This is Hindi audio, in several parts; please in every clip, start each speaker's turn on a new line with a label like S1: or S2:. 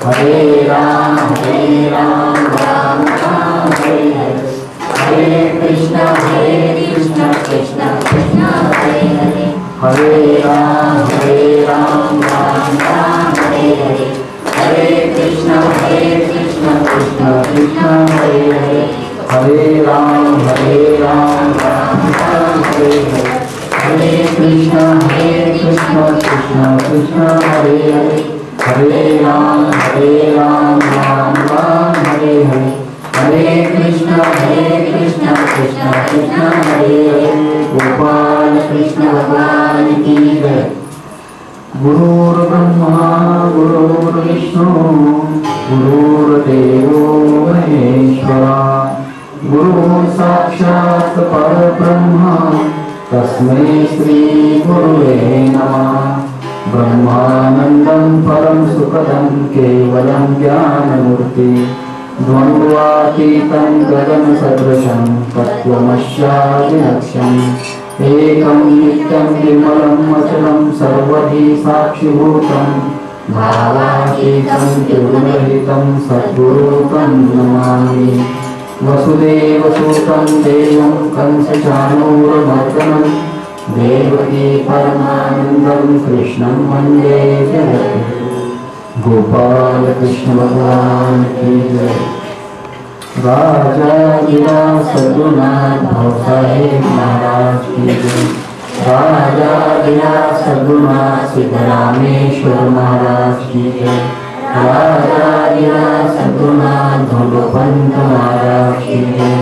S1: हरे राम राम राम हरे हरे, हरे कृष्ण कृष्ण कृष्ण कृष्ण हरे हरे, हरे राम राम राम हरे हरे, हरे कृष्ण कृष्ण कृष्ण कृष्ण हरे हरे, हरे राम राम राम हरे हरे, हरे कृष्ण कृष्ण कृष्ण कृष्ण हरे हरे, हरे राम राम राम हरे हरे, हरे कृष्ण कृष्ण कृष्ण हरे हरे। गोपाल कृष्ण भगवान की जय। गुरुर्ब्रह्मा गुरुर्विष्णु गुरुर्देवो महेश्वरा, गुरु साक्षात् परब्रह्म तस्मै श्री गुरुवे नमः। ब्रह्मानंदं परम सुखदं केवलं ज्ञानमूर्ति, द्वन्द्वातीतं गगन सदृशं तत्त्वमस्यादिलक्ष्यम्, एकं नित्यं निर्मलं अचलं सर्वधी साक्षिभूतं, भावातीतं त्रिगुणरहितं सद्गुरुं नमामि। वसुदेवसुतं देवं कंसचाणूरमर्दनं, देवकी परमानन्दं कृष्णं वन्दे जगद्गुरुं। गोपाल कृष्ण भगवान की जय। राजाधिराज सद्गुरुनाथ भवसाहेब महाराज की जय। राजाधिराज सद्गुरुनाथ सिद्धरामेश्वर महाराज की जय। राजाधिराज सद्गुरुनाथ धोंडोपंत महाराज की जय।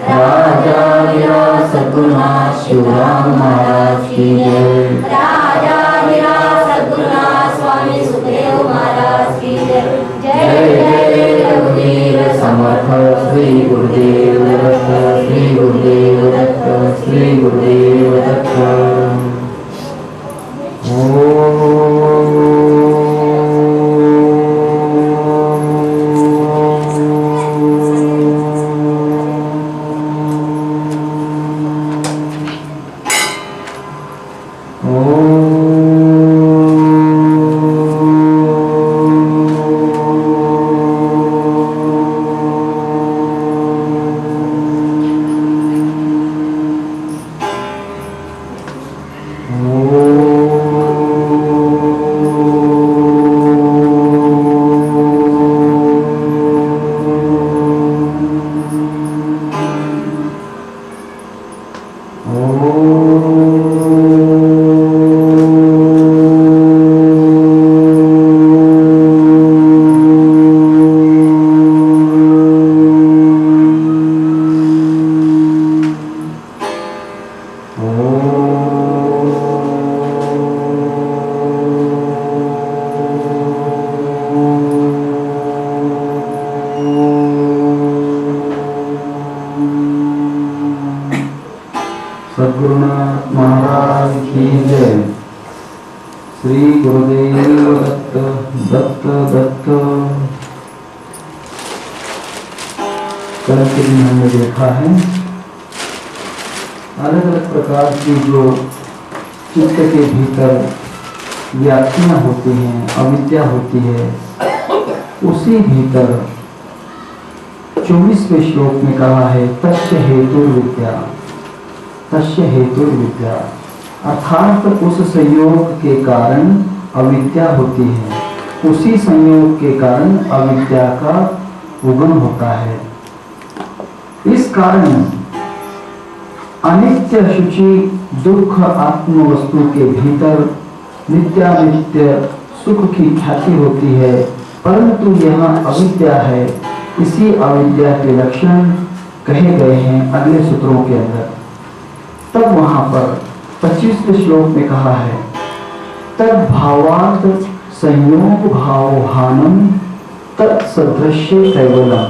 S1: राजाधिराज सद्गुरुनाथ शिवराम महाराज की जय।
S2: राजाधिराज सद्गुरुनाथ स्वामी सुखदेव महाराज की जय।
S1: जय जय रघुवीर समर्थ श्री गुरुदेव दत्त, श्री गुरुदेव दत्त, श्री गुरुदेव दत्त। सद्गुरुनाथ महाराज की जय। श्री गुरुदेव दत्त दत्त दत्त। कल के दिन हमने देखा है अलग अलग प्रकार की जो चित्त के भीतर व्याख्यान होती हैं, अविद्या होती है, उसी भीतर 24वें श्लोक में कहा है तस्य हेतुर्विद्या, तस्य हेतुर्विद्या, अर्थात उस संयोग के कारण अविद्या होती है, उसी संयोग के कारण अविद्या का उगम होता है। इस कारण अनित्य शुचि दुख आत्म वस्तु के भीतर नित्यानित्य सुख की ख्याति होती है, परंतु यहाँ अविद्या है। इसी अविद्या के लक्षण कहे गए हैं अगले सूत्रों के अंदर। तब वहां पर 25वें श्लोक में कहा है तद भावार्थ संयोग भावहानम तत्सदृश्य कैवलम,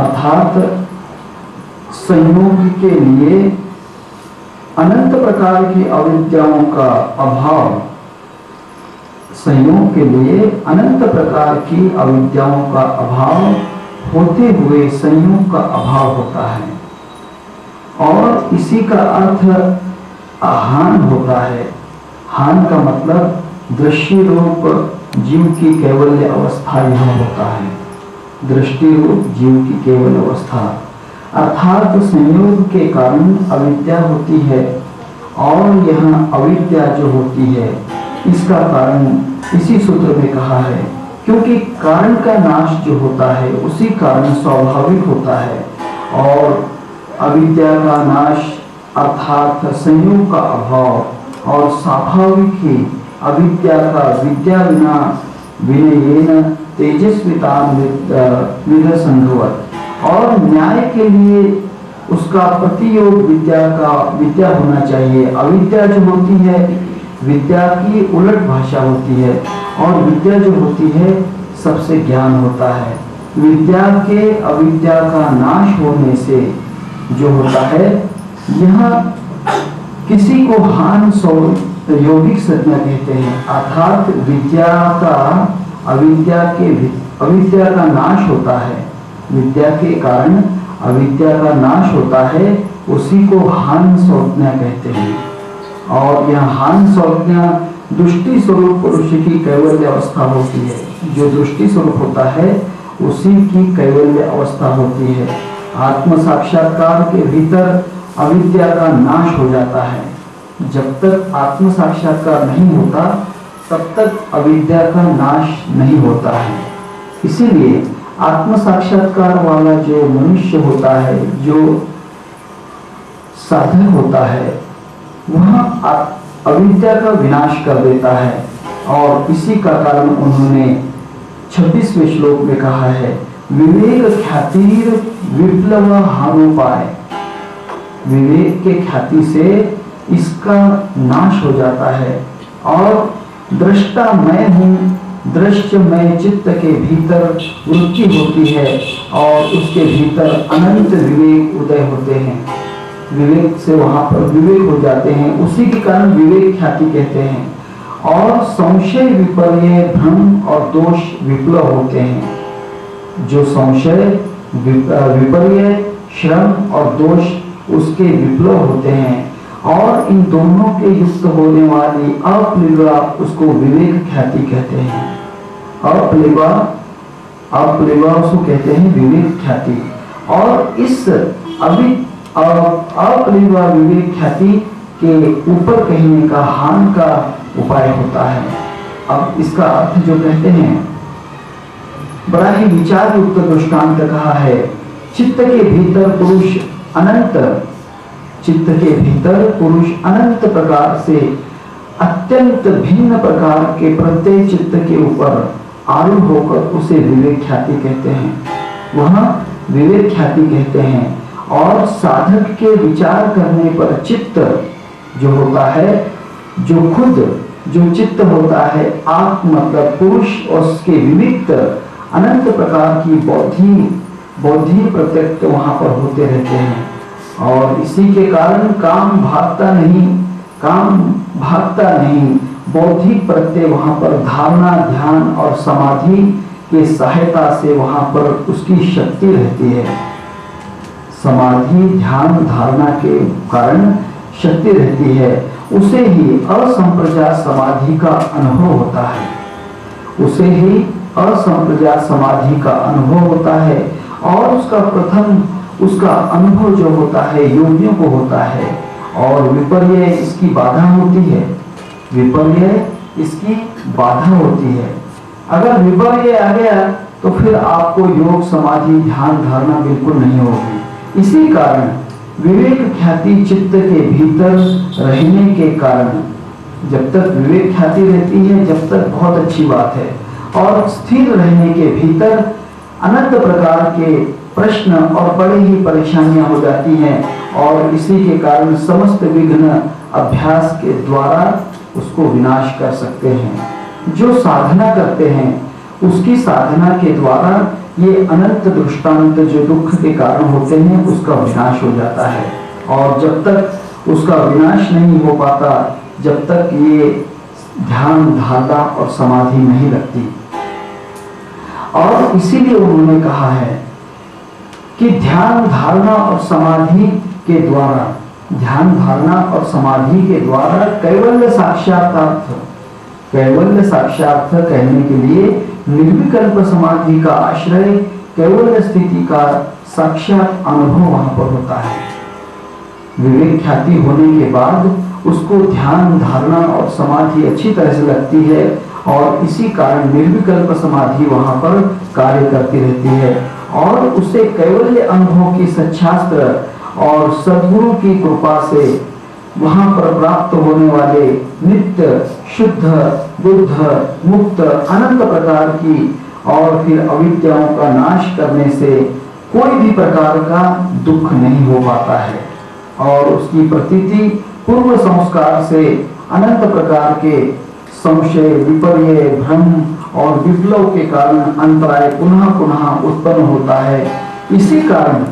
S1: अर्थात संयोग के लिए अनंत प्रकार की अविद्याओं का अभाव, संयोग के लिए अनंत प्रकार की अविद्याओं का अभाव होते हुए संयोग का अभाव होता है। और इसी का अर्थ हान होता है। हान का मतलब दृश्य रूप जीव की कैवल्य अवस्था यह होता है। दृष्टि रूप जीव की केवल अवस्था अर्थात संयोग के कारण अविद्या होती है, और यह अविद्या जो होती है इसका कारण इसी सूत्र में कहा है, क्योंकि कारण का नाश जो होता है उसी कारण स्वाभाविक होता है, और अविद्या का नाश अर्थात संयोग का अभाव और स्वाभाविक ही अविद्या का विद्या विना विनयेन तेजस्विता विदसंभवत्, और न्याय के लिए उसका प्रतियोग विद्या होना चाहिए। अविद्या जो होती है विद्या की उलट भाषा होती है, और विद्या जो होती है सबसे ज्ञान होता है। विद्या के अविद्या का नाश होने से जो होता है, यह किसी को हान सौ यौगिक संज्ञा कहते हैं, अर्थात विद्या का अविद्या का नाश होता है, विद्या के कारण अविद्या का नाश होता है, उसी को हान संज्ञा कहते हैं। और यह हान संज्ञा दृष्टि स्वरूप पुरुष की कैवल्य अवस्था होती है। जो दृष्टि स्वरूप होता है उसी की कैवल्य अवस्था होती है। आत्म साक्षात्कार के भीतर अविद्या का नाश हो जाता है। जब तक आत्म साक्षात्कार नहीं होता तब तक अविद्या का नाश नहीं होता है। इसीलिए आत्म साक्षात्कार वाला जो मनुष्य होता है, जो साधक होता है, वह अविद्या का विनाश कर देता है। और इसी का कारण उन्होंने 26वें श्लोक में कहा है, विवेक ख्यातिर विप्लव हानोपाय। विवेक के ख्याति से इसका नाश हो जाता है, और दृष्टा मैं हूँ, दृश्य मैं चित्त के भीतर वृत्ति होती है, और उसके भीतर अनंत विवेक उदय होते हैं। विवेक से वहां पर विवेक हो जाते हैं, उसी के कारण विवेक ख्याति कहते हैं। और संशय विपर्य भ्रम और दोष विप्लव होते हैं। जो संशय विपर्य श्रम और दोष उसके विप्लव होते हैं, और इन दोनों के युक्त होने वाली अप्लिवा उसको विवेक ख्याति कहते हैं। अप्लिवा उसको कहते हैं विवेक ख्याति। और इस अप्लिवा विवेक ख्याति के ऊपर कहने का हान का उपाय होता है। अब इसका अर्थ जो कहते हैं, बड़ा ही विचार युक्त दृष्टांत कहा है। चित्त के भीतर पुरुष अनंत प्रकार से अत्यंत भिन्न प्रकार के प्रत्येक चित्त के ऊपर आरूढ़ होकर उसे विवेक ख्याति कहते हैं, वहां विवेक ख्याति कहते हैं। और साधक के विचार करने पर चित्त जो होता है, जो चित्त होता है, आप मतलब पुरुष और उसके विविक्त अनंत प्रकार की बौद्धि प्रत्यक्ष वहां पर होते रहते हैं। और इसी के कारण काम भागता नहीं, बौद्धिक प्रत्यय वहां पर धारणा, ध्यान और समाधि के सहायता से वहां पर उसकी शक्ति रहती है। समाधि, ध्यान, धारणा के कारण शक्ति रहती है। उसे ही असंप्रजात समाधि का अनुभव होता है, और उसका अनुभव जो होता है योगियों को होता है। और विपर्य इसकी बाधा होती है। अगर विपर्य आ गया तो फिर आपको योग, समाधि, ध्यान, धारणा बिल्कुल नहीं होगी। इसी कारण विवेक ख्याति चित्त के भीतर रहने के कारण, जब तक विवेक ख्याति रहती है जब तक बहुत अच्छी बात है, और स्थिर रहने के भीतर अनंत प्रकार के प्रश्न और बड़ी ही परेशानियां हो जाती हैं, और इसी के कारण समस्त विघ्न अभ्यास के द्वारा उसको विनाश कर सकते हैं। जो साधना करते हैं उसकी साधना के द्वारा ये अनंत दृष्टांत जो दुख के कारण होते हैं उसका विनाश हो जाता है। और जब तक उसका विनाश नहीं हो पाता, जब तक ये ध्यान, धारणा और समाधि नहीं लगती। और इसीलिए उन्होंने कहा है कि ध्यान, धारणा और समाधि के द्वारा कैवल्य साक्षात्कार कैवल्य साक्षात कहने के लिए निर्विकल्प समाधि का आश्रय कैवल्य स्थिति का साक्षात अनुभव वहां पर होता है। विवेक ख्याति होने के बाद उसको ध्यान धारणा और समाधि अच्छी तरह से लगती है और इसी कारण निर्विकल्प समाधि वहां पर कार्य करती रहती है और उसे कैवल्य अनुभव की सच्छास्त्र और सद्गुरु की कृपा से वहां पर प्राप्त होने वाले नित्य शुद्ध बुद्ध मुक्त अनंत प्रकार की और फिर अविद्याओं का नाश करने से कोई भी प्रकार का दुख नहीं हो पाता है और उसकी प्रतीति पूर्व संस्कार से अनंत प्रकार के संशय विपर्य भ्रम और विप्लव के कारण अंतराय पुनः पुनः उत्पन्न होता है। इसी कारण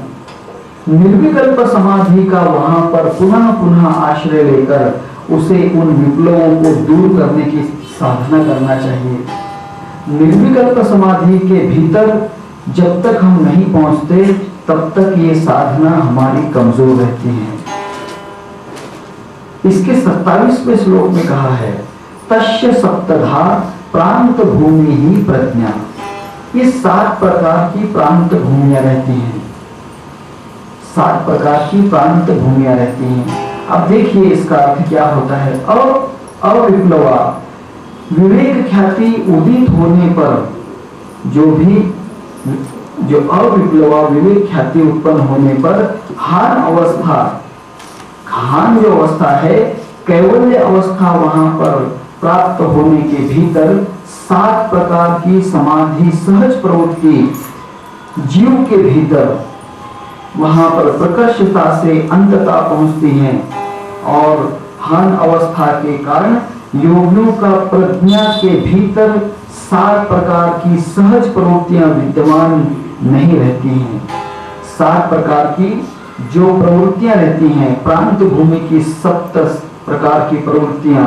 S1: निर्विकल्प समाधि का वहां पर पुनः पुनः आश्रय लेकर उसे उन विप्लवों को दूर करने की साधना करना चाहिए। निर्विकल्प समाधि के भीतर जब तक हम नहीं पहुंचते तब तक ये साधना हमारी कमजोर रहती है। इसके 27वें श्लोक में कहा है तस्य सप्तधा प्रांत भूमि ही प्रज्ञा। ये 7 प्रकार की प्रांत भूमियां रहती हैं, 7 प्रकार की प्रांत भूमियां रहती हैं। अब देखिए इसका अर्थ क्या होता है। अविप्लवा विवेक ख्याति उदित होने पर जो अविप्लवा विवेक ख्याति उत्पन्न होने पर हान जो अवस्था है कैवल्य अवस्था वहां पर प्राप्त होने के भीतर 7 प्रकार की समाधि सहज प्रवृत्ति जीव के भीतर वहां पर प्रकर्षता से अंतता पहुंचती हैं और हान अवस्था के कारण योगियों का प्रज्ञा के भीतर 7 प्रकार की सहज प्रवृत्तियां विद्यमान नहीं रहती हैं। 7 प्रकार की जो प्रवृत्तियां रहती हैं प्रांत भूमि की 7 प्रकार की प्रवृत्तियां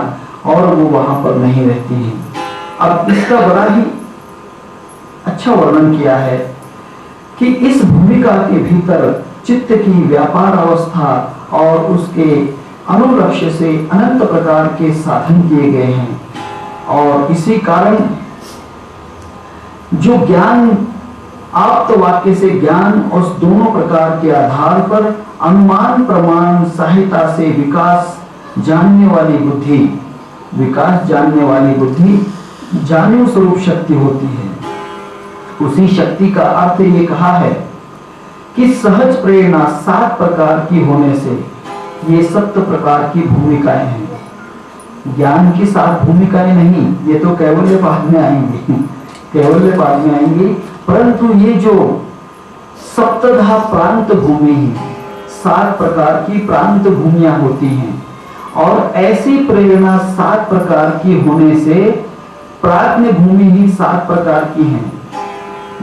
S1: और वो वहां पर नहीं रहती हैं। अब इसका बड़ा ही अच्छा वर्णन किया है कि इस भूमिका के भीतर चित्त की व्यापार अवस्था और उसके अनुलक्ष्य से अनंत प्रकार के साधन किए गए हैं और इसी कारण जो ज्ञान आप्त वाक्य से ज्ञान उस दोनों प्रकार के आधार पर अनुमान प्रमाण सहायता से विकास जानने वाली बुद्धि जाने स्वरूप शक्ति होती है। उसी शक्ति का अर्थ ये कहा है कि सहज प्रेरणा 7 प्रकार की होने से ये 7 प्रकार की भूमिकाएं हैं। ज्ञान की 7 भूमिकाएं नहीं, ये तो कैवल्य पाद में आएंगी, परंतु ये जो सप्तधा प्रांत भूमि 7 प्रकार की प्रांत भूमियां होती हैं और ऐसी प्रेरणा 7 प्रकार की होने से प्राज्ञ भूमि ही 7 प्रकार की हैं।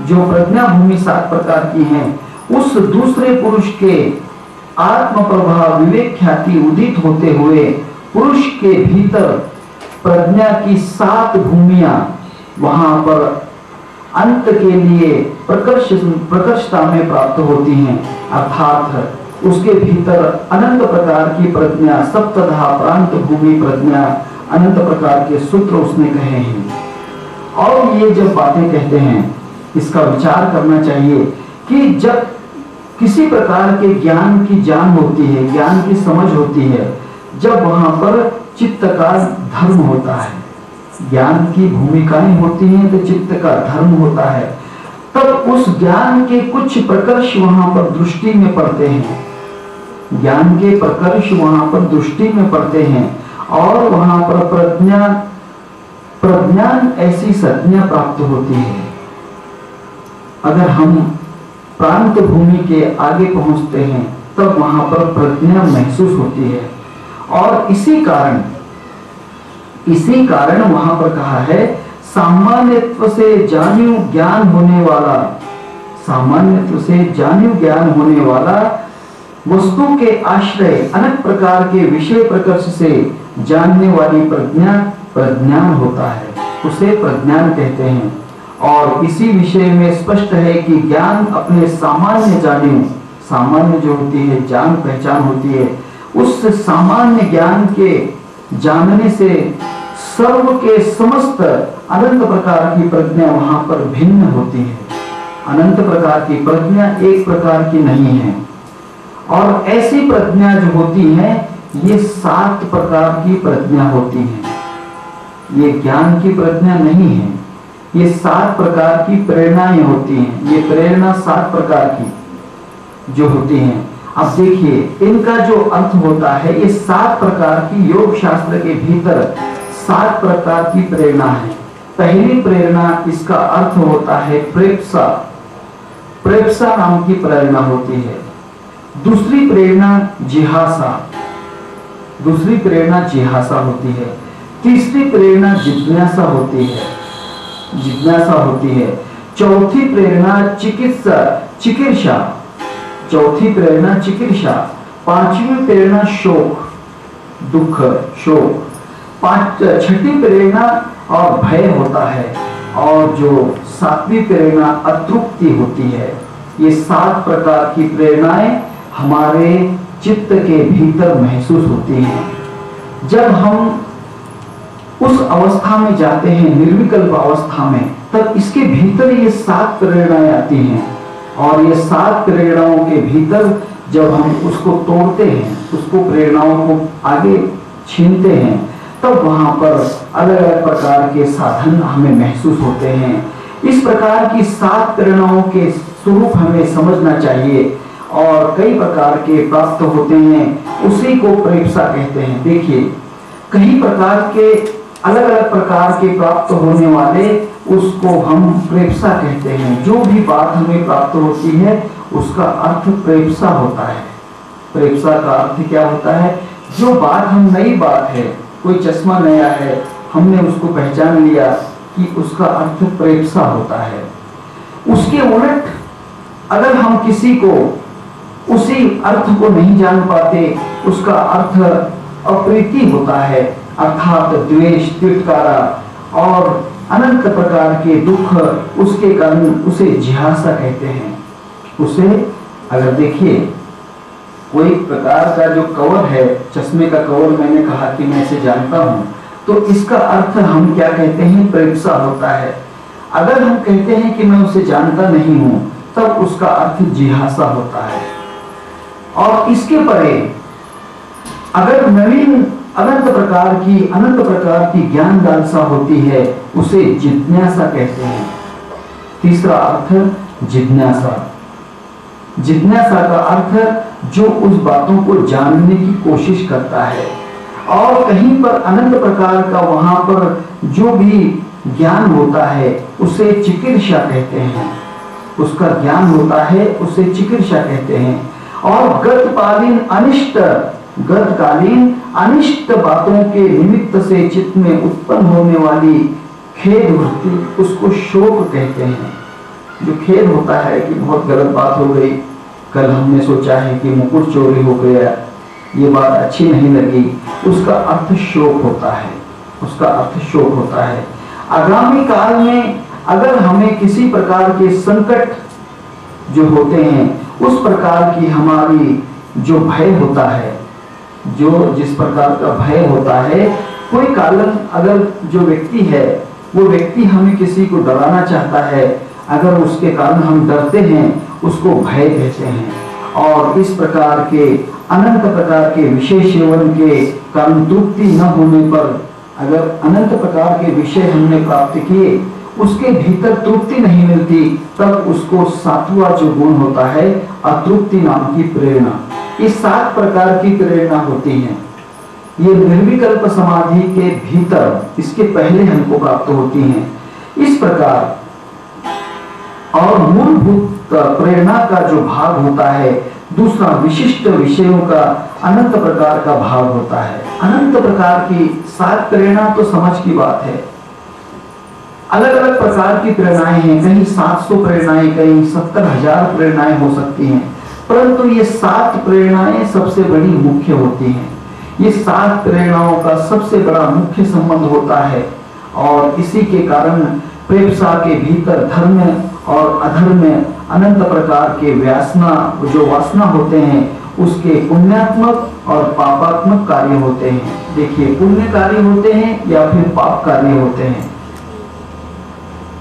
S1: जो प्रज्ञा भूमि 7 प्रकार की हैं उस दूसरे पुरुष के आत्म प्रभाव विवेक ख्याति उदित होते हुए पुरुष के भीतर प्रज्ञा की 7 भूमियां वहां पर अंत के लिए प्रकर्षता में प्राप्त होती हैं, अर्थात उसके भीतर अनंत प्रकार की प्रज्ञा सप्तधा प्रांत भूमि प्रज्ञा अनंत प्रकार के सूत्र उसने कहे हैं। और ये जब बातें कहते हैं इसका विचार करना चाहिए कि जब किसी प्रकार के ज्ञान की जान होती है, ज्ञान की समझ होती है, जब वहां पर चित्त का धर्म होता है, ज्ञान की भूमिकाएं होती हैं तो चित्त का धर्म होता है, तब उस ज्ञान के कुछ प्रकर्ष वहां पर दृष्टि में पड़ते हैं, ज्ञान के प्रकर्ष वहां पर दृष्टि में पड़ते हैं और वहां पर प्रज्ञान ऐसी संज्ञा प्राप्त होती है। अगर हम प्रांत भूमि के आगे पहुंचते हैं तब वहां पर प्रज्ञा महसूस होती है और इसी कारण वहां पर कहा है सामान्यत्व से जान्यू ज्ञान होने वाला वस्तु के आश्रय अनेक प्रकार के विषय प्रकर्ष से जानने वाली प्रज्ञान होता है, उसे प्रज्ञान कहते हैं। और इसी विषय में स्पष्ट है कि ज्ञान अपने सामान्य जो होती है जान पहचान होती है, उस सामान्य ज्ञान के जानने से सर्व के समस्त अनंत प्रकार की प्रज्ञा वहां पर भिन्न होती है। अनंत प्रकार की प्रज्ञा एक प्रकार की नहीं है। और ऐसी प्रज्ञा जो होती है ये 7 प्रकार की प्रज्ञा होती है। ये ज्ञान की प्रज्ञा नहीं है, ये 7 प्रकार की प्रेरणाएं होती हैं। ये प्रेरणा 7 प्रकार की जो होती हैं। अब देखिए इनका जो अर्थ होता है, ये 7 प्रकार की योग शास्त्र के भीतर 7 प्रकार की प्रेरणा है। पहली प्रेरणा, इसका अर्थ होता है प्रेप्सा। प्रेप्सा नाम की प्रेरणा होती है। दूसरी प्रेरणा जिहासा, दूसरी प्रेरणा जिहासा होती है। तीसरी प्रेरणा जिज्ञासा होती है, जिज्ञासा होती है। चौथी प्रेरणा चिकित्सा, चौथी प्रेरणा चिकित्सा। पांचवी प्रेरणा शोक, दुख, शोक। छठी प्रेरणा और भय होता है। और जो 7वीं प्रेरणा अतृप्ति होती है। ये 7 प्रकार की प्रेरणाएं हमारे चित्त के भीतर महसूस होती हैं। जब हम उस अवस्था में जाते हैं, निर्विकल्प अवस्था में, तब इसके भीतर ये 7 प्रेरणाएं आती हैं। और ये 7 प्रेरणाओं के भीतर जब हम उसको तोड़ते हैं, उसको प्रेरणाओं को आगे छीनते हैं, तब वहां पर अलग अलग प्रकार के साधन हमें महसूस होते हैं। इस प्रकार की 7 प्रेरणाओं के स्वरूप हमें समझना चाहिए। और कई प्रकार के प्राप्त होते हैं, उसी को प्रेप्सा कहते हैं। देखिए कई प्रकार के अलग अलग प्रकार के प्राप्त होने वाले, उसको हम प्रेप्सा कहते हैं। जो भी बात हमें प्राप्त होती है उसका अर्थ प्रेप्सा होता है। प्रेप्सा का अर्थ क्या होता है? जो बात हम नई बात है, कोई चश्मा नया है, हमने उसको पहचान लिया कि उसका अर्थ प्रेप्सा होता है। उसके उलट अगर हम किसी को उसी अर्थ को नहीं जान पाते, उसका अर्थ अप्रीति होता है, अर्थात द्वेष, तिरस्कारा और अनंत प्रकार के दुख, उसके कारण उसे जिहासा कहते हैं। उसे अगर देखिए कोई प्रकार का जो कवर है, चश्मे का कवर, मैंने कहा कि मैं इसे जानता हूं, तो इसका अर्थ हम क्या कहते हैं? प्रेप्सा होता है। अगर हम कहते हैं कि मैं उसे जानता नहीं हूं, तब उसका अर्थ जिहासा होता है। और इसके परे अगर नवीन अनंत प्रकार की ज्ञान लालसा होती है, उसे जिज्ञासा कहते हैं। तीसरा अर्थ जिज्ञासा। जिज्ञासा का अर्थ जो उस बातों को जानने की कोशिश करता है। और कहीं पर अनंत प्रकार का वहां पर जो भी ज्ञान होता है उसे चिकित्सा कहते हैं। उसका ज्ञान होता है, उसे चिकित्सा कहते हैं। और गतकालीन अनिष्ट बातों के निमित्त से चित्त में उत्पन्न होने वाली खेद वृत्ति, उसको शोक कहते हैं। जो खेद होता है कि बहुत गलत बात हो गई, कल हमने सोचा है कि मुकुट चोरी हो गया, ये बात अच्छी नहीं लगी, उसका अर्थ शोक होता है। उसका अर्थ शोक होता है। आगामी काल में अगर हमें किसी प्रकार के संकट जो होते हैं, उस प्रकार की हमारी जो भय होता है, जो जिस प्रकार का भय होता है, कोई कारण अगर जो व्यक्ति है, वो व्यक्ति हमें किसी को डराना चाहता है, अगर उसके कारण हम डरते हैं, उसको भय कहते हैं। और इस प्रकार के अनंत प्रकार के विषय सेवन के कारण तृप्ति न होने पर, अगर अनंत प्रकार के विषय हमने प्राप्त किए, उसके भीतर तृप्ति नहीं मिलती, तब उसको 7वां जो गुण होता है अतृप्ति नाम की प्रेरणा। ये 7 प्रकार की प्रेरणा होती हैं। ये निर्विकल्प समाधि के भीतर, इसके पहले हमको प्राप्त होती हैं। इस प्रकार और मूलभूत प्रेरणा का जो भाग होता है, दूसरा विशिष्ट विषयों का अनंत प्रकार का भाग होता है। अनंत प्रकार की 7 प्रेरणा तो समझ की बात है। अलग अलग प्रकार की प्रेरणाएं हैं, कहीं 700 प्रेरणाएं, कहीं 70,000 प्रेरणाएं हो सकती हैं, परंतु ये 7 प्रेरणाएं सबसे बड़ी मुख्य होती हैं। ये 7 प्रेरणाओं का सबसे बड़ा मुख्य संबंध होता है। और इसी के कारण प्रेप्सा के भीतर धर्म और अधर्म, अनंत प्रकार के वासना होते हैं, उसके पुण्यात्मक और पापात्मक कार्य होते हैं। देखिए, पुण्य कार्य होते हैं या फिर पाप कार्य होते हैं।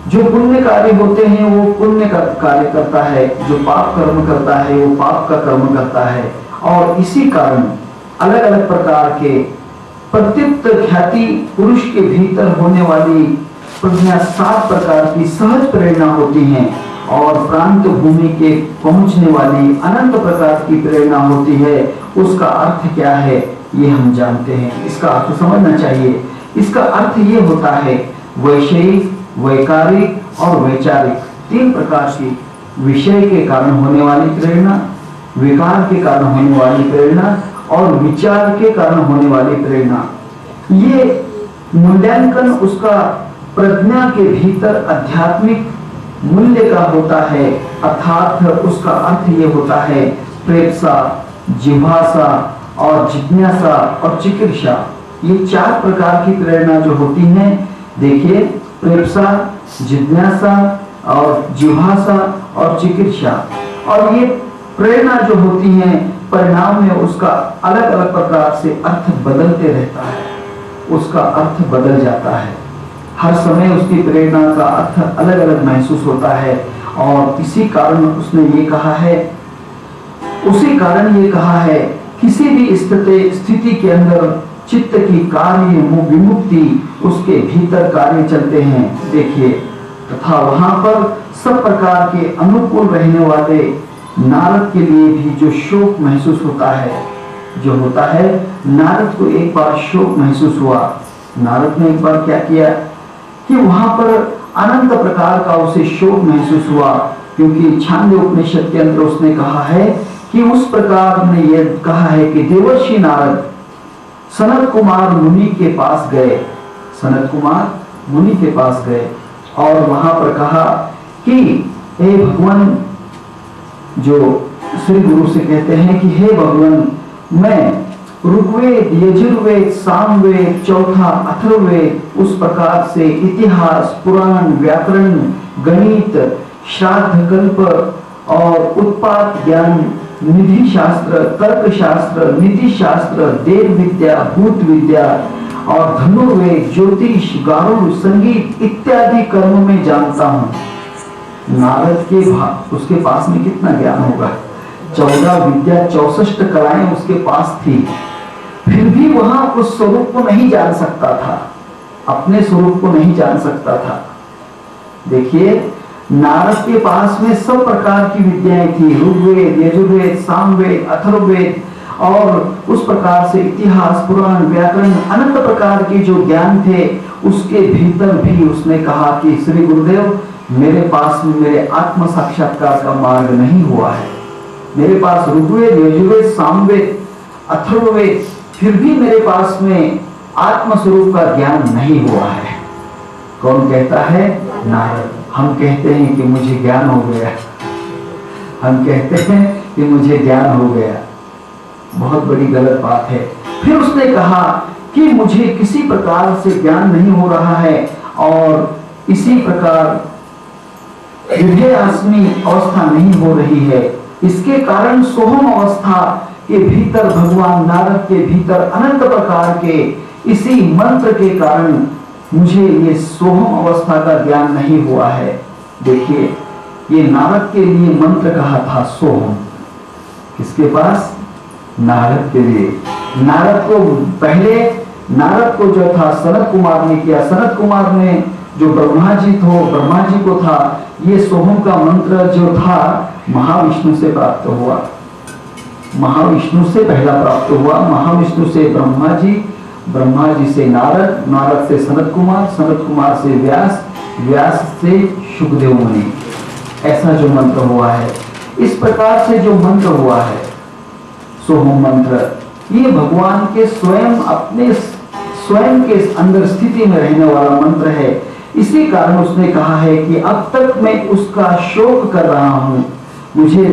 S1: जो पुण्य कार्य होते हैं वो पुण्य का कार्य करता है, जो पाप कर्म करता है वो पाप का कर्म करता है। और इसी कारण अलग अलग प्रकार के प्रत्युक्त ख्याति पुरुष के भीतर होने वाली प्रज्ञा 7 प्रकार की सहज प्रेरणा होती हैं और प्रांत भूमि के पहुंचने वाली अनंत प्रकार की प्रेरणा होती है। उसका अर्थ क्या है ये हम जानते हैं, इसका अर्थ समझना चाहिए। इसका अर्थ ये होता है वैषयिक, वैकारिक और वैचारिक 3 प्रकार की विषय के कारण होने वाली प्रेरणा, विकार के कारण होने वाली प्रेरणा और विचार के कारण होने वाली प्रेरणा। ये मूल्यांकन उसका प्रज्ञा के भीतर आध्यात्मिक मूल्य का होता है, अर्थात उसका अर्थ ये होता है प्रेप्सा, जिह्वासा और जिज्ञासा और चिकित्सा। ये 4 प्रकार की प्रेरणा जो होती हैं, देखिए प्रेप्सा, जिज्ञासा और जिह्वासा और चिकित्सा। और ये प्रेरणा जो होती हैं परिणाम में उसका अलग अलग प्रकार से अर्थ बदलते रहता है, उसका अर्थ बदल जाता है। हर समय उसकी प्रेरणा का अर्थ अलग अलग महसूस होता है। और इसी कारण उसने ये कहा है, उसी कारण ये कहा है किसी भी स्थिति के अंदर चित्त की कार्य विमुक्ति उसके भीतर कार्य चलते हैं। देखिए, तथा वहां पर सब प्रकार के अनुकूल रहने वाले नारद के लिए भी जो शोक महसूस होता है, जो होता है, नारद को एक बार शोक महसूस हुआ। नारद ने एक बार क्या किया कि वहां पर अनंत प्रकार का उसे शोक महसूस हुआ, क्योंकि छांदोग्य उपनिषद के अंदर उसने कहा है कि उस प्रकार ने यह कहा है कि देवर्षि नारद सनत कुमार मुनि के पास गए, सनत कुमार मुनि के पास गए और वहां पर कहा कि हे भगवान, जो श्री गुरु से कहते हैं कि हे भगवान, मैं ऋग्वेद, यजुर्वेद, सामवेद, चौथा अथर्ववेद, उस प्रकार से इतिहास, पुराण, व्याकरण, गणित, श्राद्ध कल्प और उत्पात ज्ञान, निधि शास्त्र, तर्क शास्त्र, नीति शास्त्र, देव विद्या, भूत विद्या और धनुर्वेद, ज्योतिष, गारुड़, संगीत इत्यादि कर्म में जानता हूँ। नारद के उसके पास में कितना ज्ञान होगा, 14 विद्या 64 कलाएं उसके पास थी, फिर भी वहां उस स्वरूप को नहीं जान सकता था, अपने स्वरूप को नहीं जान सकता था। देखिए, नारद के पास में सब प्रकार की विद्याएं थी, ऋग्वेद, यजुर्वेद, सामवेद, अथर्ववेद और उस प्रकार से इतिहास, पुराण, व्याकरण, अनंत प्रकार के जो ज्ञान थे, उसके भीतर भी उसने कहा कि श्री गुरुदेव, मेरे पास में मेरे आत्म साक्षात्कार का मार्ग नहीं हुआ है। मेरे पास ऋग्वेद, यजुर्वेद, सामवेद, अथर्ववेद, फिर भी मेरे पास में आत्म स्वरूप का ज्ञान नहीं हुआ है। कौन कहता है? नारद। हम कहते हैं कि मुझे ज्ञान हो गया, हम कहते हैं कि मुझे ज्ञान हो गया, बहुत बड़ी गलत बात है। फिर उसने कहा कि मुझे किसी प्रकार से ज्ञान नहीं हो रहा है और इसी प्रकार विधेयास्मी अवस्था नहीं हो रही है। इसके कारण सोहम अवस्था के भीतर, भगवान नारद के भीतर अनंत प्रकार के इसी मंत्र के कारण मुझे ये सोहम अवस्था का ज्ञान नहीं हुआ है। देखिए, ये नारद के लिए मंत्र कहा था सोहम। किसके पास? नारद के लिए। नारद को पहले, नारद को जो था सनत कुमार ने किया। सनत कुमार ने जो ब्रह्मा जी को था, ये सोहम का मंत्र जो था महाविष्णु से प्राप्त हुआ, महाविष्णु से पहला प्राप्त हुआ। महाविष्णु से ब्रह्मा जी, ब्रह्मा जी से नारद, नारद से सनत कुमार, सनत कुमार से व्यास, व्यास से शुकदेव मुनि। ऐसा जो मंत्र हुआ है, इस प्रकार से जो मंत्र हुआ है सोहम मंत्र, ये भगवान के स्वयं अपने स्वयं के अंदर स्थिति में रहने वाला मंत्र है। इसी कारण उसने कहा है कि अब तक मैं उसका शोक कर रहा हूँ, मुझे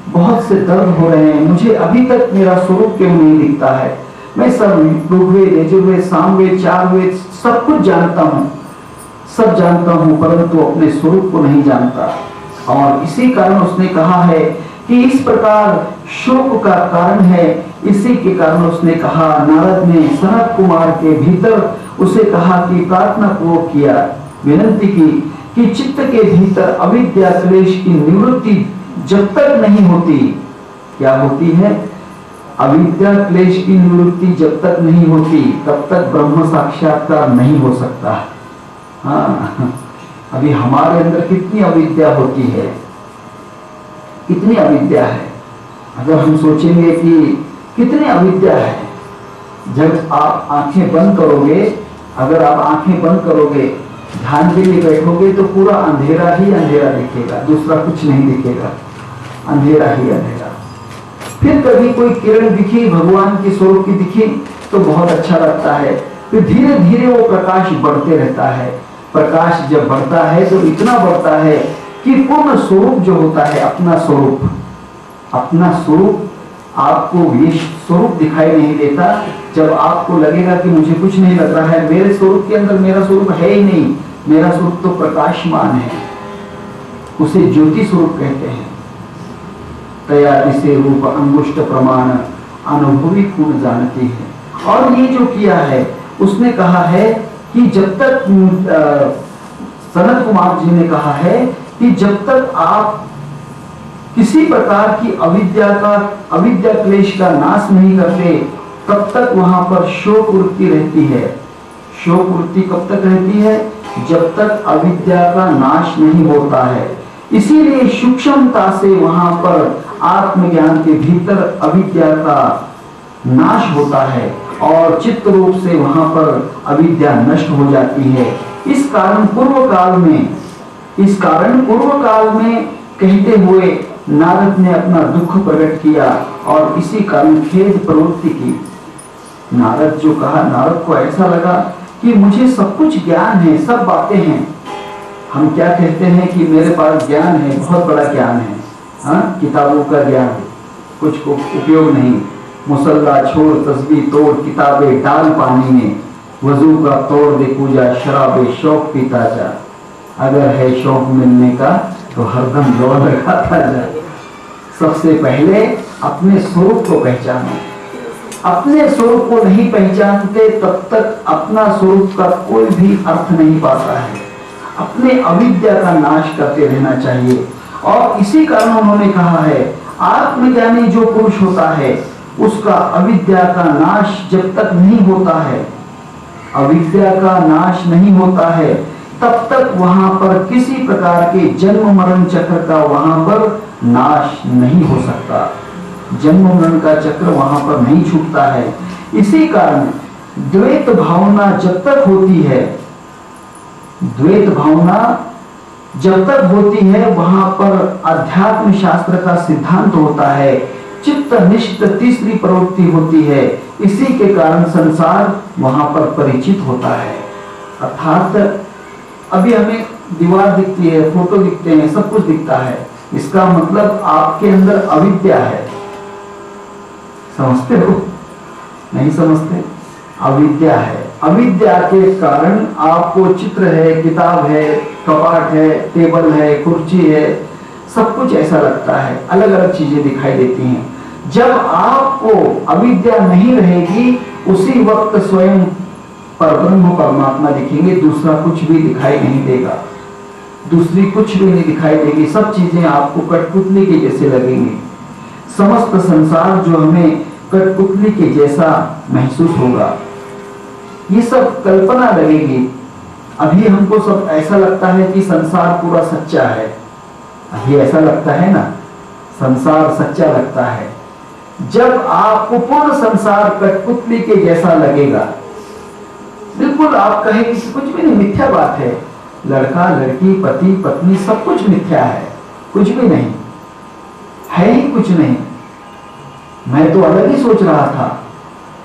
S1: बहुत से दर्द हो रहे हैं, मुझे अभी तक मेरा स्वरूप क्यों नहीं दिखता है। मैं सब ऋग्वेद, यजुर्वेद, सामवेद, चार वेद सब कुछ जानता हूँ, सब जानता हूँ, परंतु अपने स्वरूप को नहीं जानता। और इसी कारण उसने कहा है कि इस प्रकार शोक का कारण है। इसी के कारण उसने कहा, नारद ने सनत कुमार के भीतर उसे कहा कि प्रार्थना पूर्वक किया, विनती की कि चित्त के भीतर अविद्या क्लेश की निवृत्ति जब तक नहीं होती, क्या होती है? अविद्या क्लेश की निवृत्ति जब तक नहीं होती तब तक ब्रह्म साक्षात्कार नहीं हो सकता। हाँ, अभी हमारे अंदर कितनी अविद्या होती है, कितनी अविद्या है। अगर हम सोचेंगे कि कितनी अविद्या है, जब आप आंखें बंद करोगे, अगर आप आंखें बंद करोगे, ध्यान के लिए बैठोगे तो पूरा अंधेरा ही अंधेरा दिखेगा, दूसरा कुछ नहीं दिखेगा, अंधेरा ही अंधेरा। फिर कभी कोई किरण दिखी, भगवान के स्वरूप की दिखी तो बहुत अच्छा लगता है। फिर धीरे धीरे वो प्रकाश बढ़ते रहता है। प्रकाश जब बढ़ता है तो इतना बढ़ता है कि पूर्ण स्वरूप जो होता है, अपना स्वरूप, अपना स्वरूप आपको ये स्वरूप दिखाई नहीं देता। जब आपको लगेगा कि मुझे कुछ नहीं लग रहा है, मेरे स्वरूप के अंदर मेरा स्वरूप है ही नहीं, मेरा स्वरूप तो प्रकाशमान है, उसे ज्योति स्वरूप कहते हैं। तैयारी से रूप अंगुष्ठ प्रमाण अनुभवी गुण जानती है। और ये जो किया है, उसने कहा है कि जब तक सनत कुमार जी ने कहा है कि जब तक आप किसी प्रकार की अविद्या क्लेश का नाश नहीं करते तब तक वहां पर शोक वृत्ति रहती है। शोक वृत्ति कब तक रहती है? जब तक अविद्या का नाश नहीं होता है। इसीलिए सूक्ष्मता से वहां पर आत्मज्ञान के भीतर अविद्या का नाश होता है और चित्त रूप से वहां पर अविद्या नष्ट हो जाती है। इस कारण पूर्व काल में कहते हुए नारद ने अपना दुख प्रकट किया और इसी कारण खेद प्रवृत्ति की। नारद जो कहा, नारद को ऐसा लगा कि मुझे सब कुछ ज्ञान है, सब बातें हैं। हम क्या कहते हैं कि मेरे पास ज्ञान है, बहुत बड़ा ज्ञान है, हाँ, किताबों का ज्ञान, कुछ को उपयोग नहीं। मुसल्ला छोड़ तस्बीह तोड़, किताबें डाल पानी में, वजू का तोड़ दे पूजा, शराबे शौक पीता जा। अगर है शौक मिलने का तो हरदम दौड़ लगाता जा। सबसे पहले अपने स्वरूप को पहचानो। अपने स्वरूप को नहीं पहचानते तब तक अपना स्वरूप का कोई भी अर्थ नहीं पाता है। अपने अविद्या का नाश करते रहना चाहिए। और इसी कारण उन्होंने कहा है, आत्मज्ञानी जो पुरुष होता है उसका अविद्या का नाश जब तक नहीं होता है, अविद्या का नाश नहीं होता है, तब तक वहां पर किसी प्रकार के जन्म मरण चक्र का वहां पर नाश नहीं हो सकता। जन्म मरण का चक्र वहां पर नहीं छूटता है। इसी कारण द्वैत भावना जब तक होती है, द्वैत भावना जब तक होती है, वहां पर अध्यात्म शास्त्र का सिद्धांत होता है, चित्त निष्ठ तीसरी प्रवृत्ति होती है। इसी के कारण संसार वहां पर परिचित होता है। अर्थात अभी हमें दीवार दिखती है, फोटो दिखते हैं, सब कुछ दिखता है, इसका मतलब आपके अंदर अविद्या है। समझते हो? नहीं समझते? अविद्या है। अविद्या के कारण आपको चित्र है, किताब है, कपाट है, टेबल है, कुर्सी है, सब कुछ ऐसा लगता है, अलग अलग चीजें दिखाई देती हैं। जब आपको अविद्या नहीं रहेगी, उसी वक्त स्वयं परब्रह्म परमात्मा दिखेंगे, दूसरा कुछ भी दिखाई नहीं देगा, दूसरी कुछ भी नहीं दिखाई देगी। सब चीजें आपको कठपुतली के जैसे लगेंगी। समस्त संसार जो हमें कठपुतली के जैसा महसूस होगा, ये सब कल्पना लगेगी। अभी हमको सब ऐसा लगता है कि संसार पूरा सच्चा है, अभी ऐसा लगता है ना, संसार सच्चा लगता है। जब आपको पूर्ण संसार कठपुतली के जैसा लगेगा, बिल्कुल आप कहेंगे कि कुछ भी नहीं, मिथ्या बात है, लड़का लड़की पति पत्नी सब कुछ मिथ्या है, कुछ भी नहीं है, ही कुछ नहीं। मैं तो अलग ही सोच रहा था,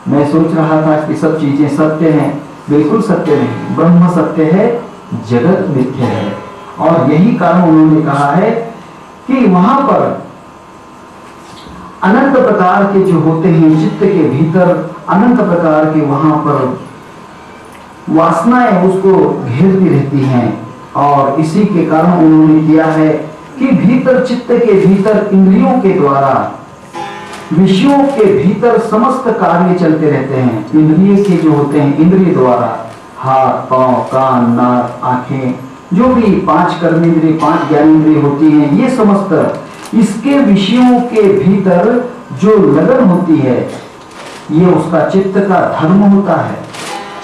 S1: मैं सोच रहा था कि सब चीजें सत्य हैं, बिल्कुल सत्य नहीं, ब्रह्म सत्य है, जगत मिथ्या है। और यही कारण उन्होंने कहा है कि वहां पर अनंत प्रकार के जो होते हैं, चित्त के भीतर अनंत प्रकार के वहां पर वासनाएं उसको घेरती रहती हैं। और इसी के कारण उन्होंने किया है कि भीतर चित्त के भीतर इंद्रियों के द्वारा विषयों के भीतर समस्त कार्य चलते रहते हैं। इंद्रिय के जो होते हैं, इंद्रिय द्वारा हाथ, पांव, कान, नाक, आंखें, जो भी 5 कर्मेंद्रिय, 5 ज्ञानेंद्रिय होती हैं, ये समस्त इसके विषयों के भीतर जो लगन होती है, ये उसका चित्त का धर्म होता है।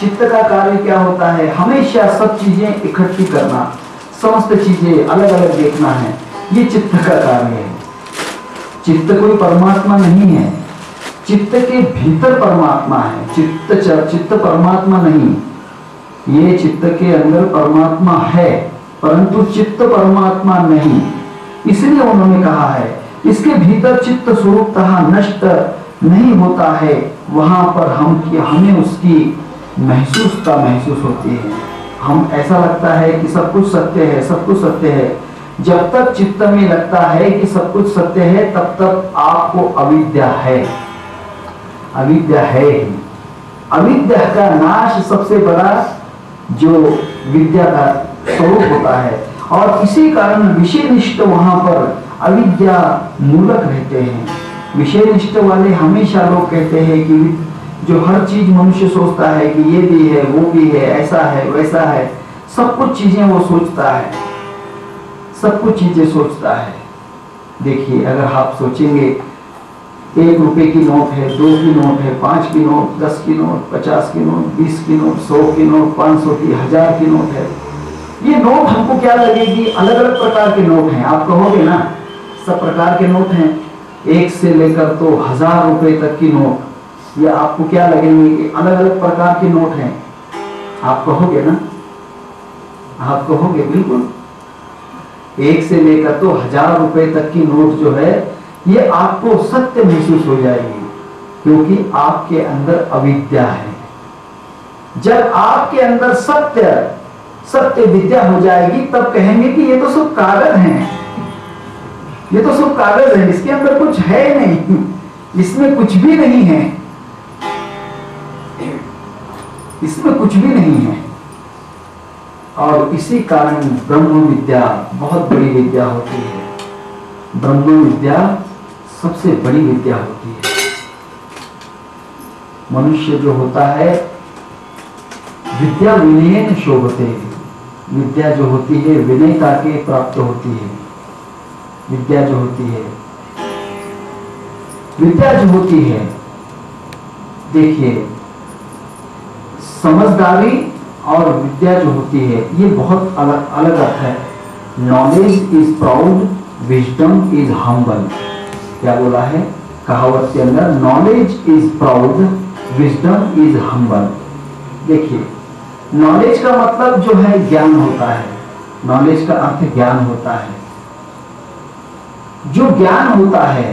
S1: चित्त का कार्य क्या होता है? हमेशा सब चीजें इकट्ठी करना, समस्त चीजें अलग अलग देखना है, ये चित्त का कार्य है। चित्त कोई परमात्मा नहीं है, चित्त के भीतर परमात्मा है। चित्त परमात्मा नहीं, ये चित्त के अंदर परमात्मा है, परंतु चित्त परमात्मा नहीं। इसलिए उन्होंने कहा है इसके भीतर चित्त स्वरूपतः नष्ट नहीं होता है, वहां पर हमें उसकी महसूस होती है। हम ऐसा लगता है कि सब कुछ सत्य है, सब कुछ सत्य है। जब तक चित्त में लगता है कि सब कुछ सत्य है, तब तक आपको अविद्या है, अविद्या है ही। अविद्या का नाश सबसे बड़ा जो विद्या का स्वरूप होता है, और इसी कारण विषयनिष्ठ वहां पर अविद्या मूलक रहते हैं। विषयनिष्ठ वाले हमेशा लोग कहते हैं कि जो हर चीज मनुष्य सोचता है कि ये भी है, वो भी है, ऐसा है, वैसा है, सब कुछ चीजें वो सोचता है, सब कुछ चीजें सोचता है। देखिए, अगर आप सोचेंगे 1 रुपए की नोट है, 2 की नोट है, 5 की नोट, 10 की नोट, 50 की नोट, 20 की नोट, 100 की नोट, 500 की, 1000 की नोट है, ये नोट हमको क्या लगेगी? अलग अलग प्रकार के नोट हैं। आप कहोगे ना सब प्रकार के नोट हैं, 1 से लेकर तो 1000 रुपए तक की नोट, ये आपको क्या लगेंगे कि अलग अलग प्रकार के नोट हैं? आप कहोगे ना, आप कहोगे बिल्कुल। 1 से लेकर तो 1000 रुपए तक की नोट जो है, ये आपको सत्य महसूस हो जाएगी, क्योंकि आपके अंदर अविद्या है। जब आपके अंदर सत्य विद्या हो जाएगी, तब कहेंगे कि ये तो सब कागज हैं, ये तो सब कागज है, इसके अंदर कुछ है नहीं, इसमें कुछ भी नहीं है, इसमें कुछ भी नहीं है। और इसी कारण ब्रह्म विद्या बहुत बड़ी विद्या होती है। ब्रह्म विद्या सबसे बड़ी विद्या होती है। मनुष्य जो होता है, विद्या विनयेन शोभते, विद्या जो होती है विनयता के प्राप्त होती है। विद्या जो होती है, विद्या जो होती है, देखिए, समझदारी और विद्या जो होती है, ये बहुत अलग अलग अर्थ है। Knowledge is proud, wisdom is humble. क्या बोला है कहावत के अंदर? Knowledge is proud, wisdom is humble. देखिए, नॉलेज का मतलब जो है ज्ञान होता है, नॉलेज का अर्थ ज्ञान होता है। जो ज्ञान होता है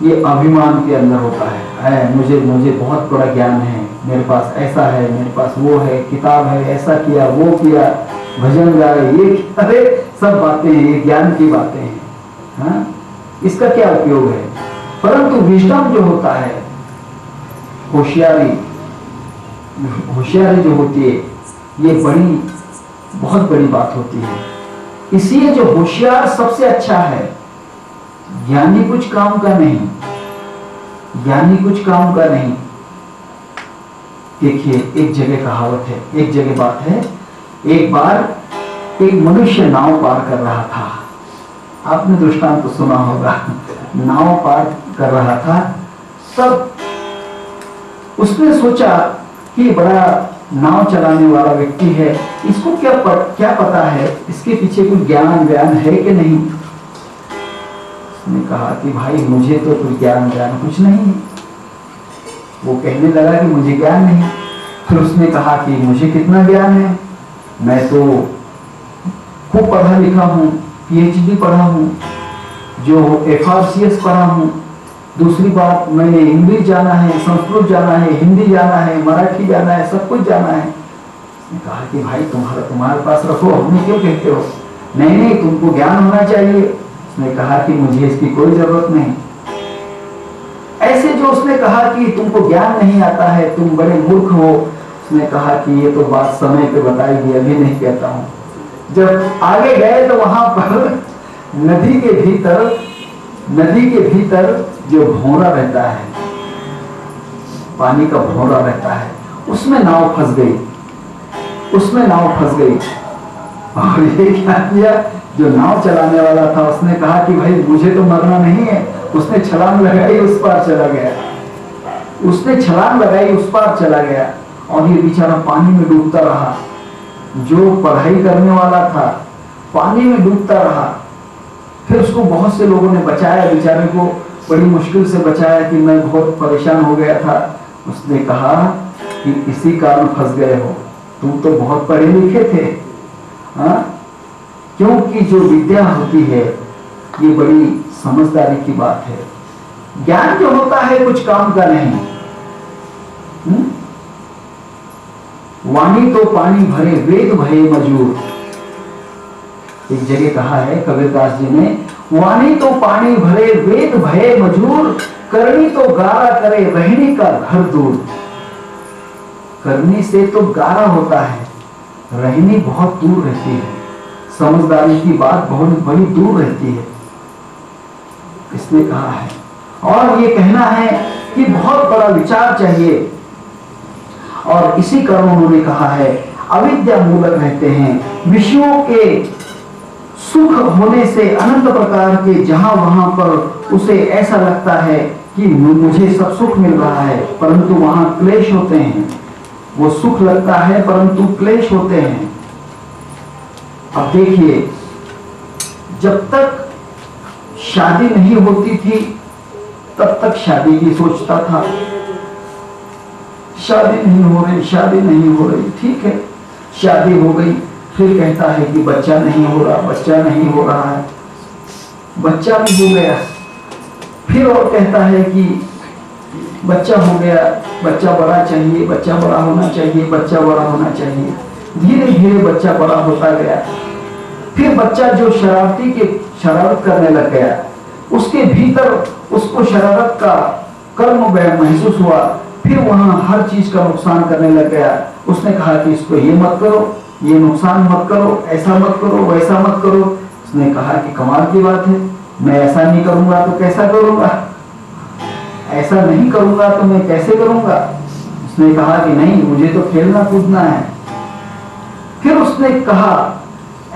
S1: ये अभिमान के अंदर होता है, मुझे बहुत बड़ा ज्ञान है, मेरे पास ऐसा है, मेरे पास वो है, किताब है, ऐसा किया, वो किया, भजन गाए, ये अरे सब बातें हैं, ये ज्ञान की बातें हैं। हाँ? इसका क्या उपयोग है? परंतु विजडम जो होता है, होशियारी जो होती है, ये बहुत बड़ी बात होती है। इसलिए जो होशियार सबसे अच्छा है। ज्ञानी कुछ काम का नहीं, ज्ञानी कुछ काम का नहीं। देखिए, एक जगह कहावत है, एक जगह बात है। एक बार एक मनुष्य नाव पार कर रहा था। आपने दृष्टांत तो सुना होगा, नाव पार कर रहा था। तब उसने सोचा कि बड़ा नाव चलाने वाला व्यक्ति है, इसको क्या पता है, इसके पीछे कोई ज्ञान है कि नहीं। उसने कहा कि भाई मुझे तो कोई ज्ञान कुछ नहीं है। वो कहने लगा कि मुझे ज्ञान नहीं। फिर उसने कहा कि मुझे कितना ज्ञान है, मैं तो खूब पढ़ा लिखा हूँ, PhD पढ़ा हूँ, जो FRCS पढ़ा हूँ। दूसरी बात, मैंने इंग्लिश जाना है, संस्कृत जाना है, हिंदी जाना है, मराठी जाना है, सब कुछ जाना है। उसने कहा कि भाई तुम्हारे पास रखो, हमें क्यों कहते हो? नहीं, तुमको ज्ञान होना चाहिए। उसने कहा कि मुझे इसकी कोई जरूरत नहीं। ऐसे जो उसने कहा कि तुमको ज्ञान नहीं आता है, तुम बड़े मूर्ख हो, उसने कहा कि ये तो बात समय पे बताएगी, अभी नहीं कहता हूँ। जब आगे गए तो वहां पर नदी के भीतर नदी के भीतर जो भौरा रहता है, पानी का भौरा रहता है, उसमें नाव फंस गई, उसमें नाव फंस गई। और ये क्या किया, जो नाव चलाने वाला था उसने कहा कि भाई मुझे तो मरना नहीं है। उसने छलांग लगाई, उस पार चला गया। उसने छलांग लगाई, उस पार चला गया। और ये बेचारा पानी में डूबता रहा। जो पढ़ाई करने वाला था पानी में डूबता रहा। फिर उसको बहुत से लोगों ने बचाया, बेचारे को बड़ी मुश्किल से बचाया कि मैं बहुत परेशान हो गया था। उसने कहा कि इसी कारण फंस गए हो, तुम तो बहुत पढ़े लिखे थे। हाँ, क्योंकि जो विद्या होती है ये बड़ी समझदारी की बात है। ज्ञान जो होता है कुछ काम का नहीं। वाणी तो पानी भरे वेद भये मजूर। एक जगह कहा है कबीरदास जी ने, वाणी तो पानी भरे वेद भये मजूर, करनी तो गारा करे रहने का घर दूर। करनी से तो गारा होता है, रहनी बहुत दूर रहती है। समझदारी की बात बहुत बड़ी दूर रहती है, इसने कहा है। और ये कहना है कि बहुत बड़ा विचार चाहिए। और इसी कारण उन्होंने कहा है अविद्या मूलक रहते हैं। विषयों के सुख होने से अनंत प्रकार के जहां वहां पर उसे ऐसा लगता है कि मुझे सब सुख मिल रहा है, परंतु वहां क्लेश होते हैं। वो सुख लगता है परंतु क्लेश होते हैं। अब देखिए, जब तक शादी नहीं होती थी तब तक शादी की सोचता था। शादी नहीं हो रही, शादी नहीं हो रही, ठीक है, शादी हो गई, फिर कहता है कि बच्चा नहीं हो रहा, बच्चा नहीं हो रहा है, बच्चा भी हो गया। फिर और कहता है कि बच्चा हो गया, बच्चा बड़ा चाहिए, बच्चा बड़ा होना चाहिए, बच्चा बड़ा होना चाहिए। धीरे धीरे बच्चा बड़ा होता गया। फिर बच्चा जो शरारत करने लग गया, उसके भीतर उसको शरारत का कर्म महसूस हुआ। फिर वहां हर चीज का नुकसान करने लग गया। उसने कहा कि इसको ये मत करो, ये नुकसान मत करो, ऐसा मत करो, वैसा मत करो। उसने कहा कि कमाल की बात है, मैं ऐसा नहीं करूंगा तो कैसा करूंगा, ऐसा नहीं करूंगा तो मैं कैसे करूंगा। उसने कहा कि नहीं, मुझे तो खेलना कूदना है। फिर उसने कहा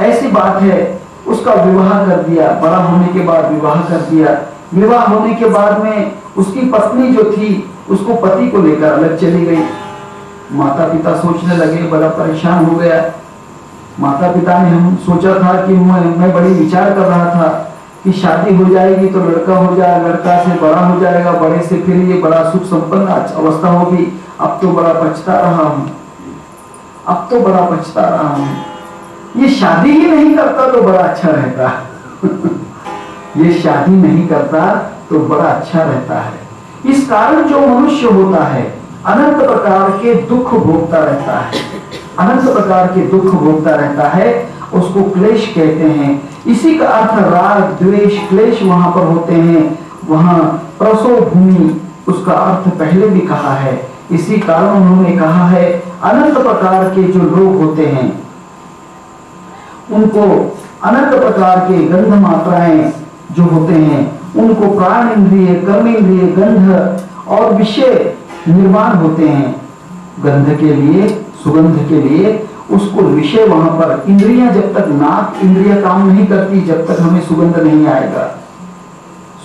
S1: ऐसी बात है, उसका विवाह कर दिया। बड़ा होने के बाद विवाह कर दिया। विवाह होने के बाद में उसकी पत्नी जो थी उसको पति को लेकर अलग चली गई। माता पिता सोचने लगे, बड़ा परेशान हो गया। माता पिता ने हम सोचा था कि मैं बड़ी विचार कर रहा था कि शादी हो जाएगी तो लड़का हो जाएगा, लड़का से बड़ा हो जाएगा, बड़े से फिर ये बड़ा सुख संपन्न अवस्था होगी। अब तो बड़ा पछता रहा हूँ, अब तो बड़ा पछता रहा हूँ। ये शादी ही नहीं करता तो बड़ा अच्छा रहता ये शादी नहीं करता तो बड़ा अच्छा रहता है। इस कारण जो मनुष्य होता है अनंत प्रकार के दुख भोगता रहता है, अनंत प्रकार के दुख भोगता रहता है, उसको क्लेश कहते हैं। इसी का अर्थ राग द्वेष क्लेश वहां पर होते हैं। वहां प्रसव भूमि, उसका अर्थ पहले भी कहा है। इसी कारण उन्होंने कहा है अनंत प्रकार के जो लोग होते हैं उनको अनंत प्रकार के गंध मात्राएं जो होते हैं उनको प्राण इंद्रिय, कर्म इंद्रिय, गंध और विषय निर्माण होते हैं। गंध के लिए, सुगंध के लिए उसको विषय वहां पर, इंद्रियां जब तक नाक इंद्रिया काम नहीं करती जब तक हमें सुगंध नहीं आएगा,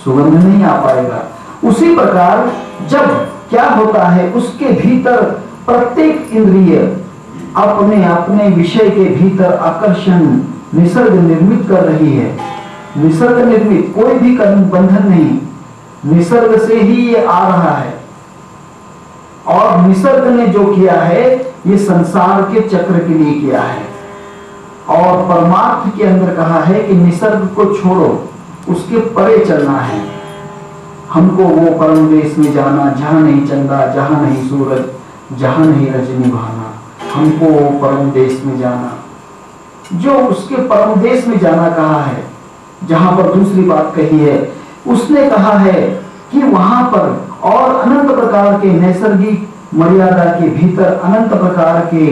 S1: सुगंध नहीं आ पाएगा। उसी प्रकार जब क्या होता है उसके भीतर प्रत्येक इंद्रिय अपने अपने विषय के भीतर आकर्षण निसर्ग निर्मित कर रही है। निसर्ग निर्मित, कोई भी बंधन नहीं, निसर्ग से ही ये आ रहा है। और निसर्ग ने जो किया है ये संसार के चक्र के लिए किया है। और परमार्थ के अंदर कहा है कि निसर्ग को छोड़ो, उसके परे चलना है। हमको वो परम देश में जाना जहां नहीं चंदा, जहां नहीं सूरज, जहां नहीं रजनी बहाना। हमको वो परम देश में जाना, जो उसके परम देश में जाना कहा है। जहां पर दूसरी बात कही है, उसने कहा है कि वहां पर और अनंत प्रकार के नैसर्गिक मर्यादा के भीतर अनंत प्रकार के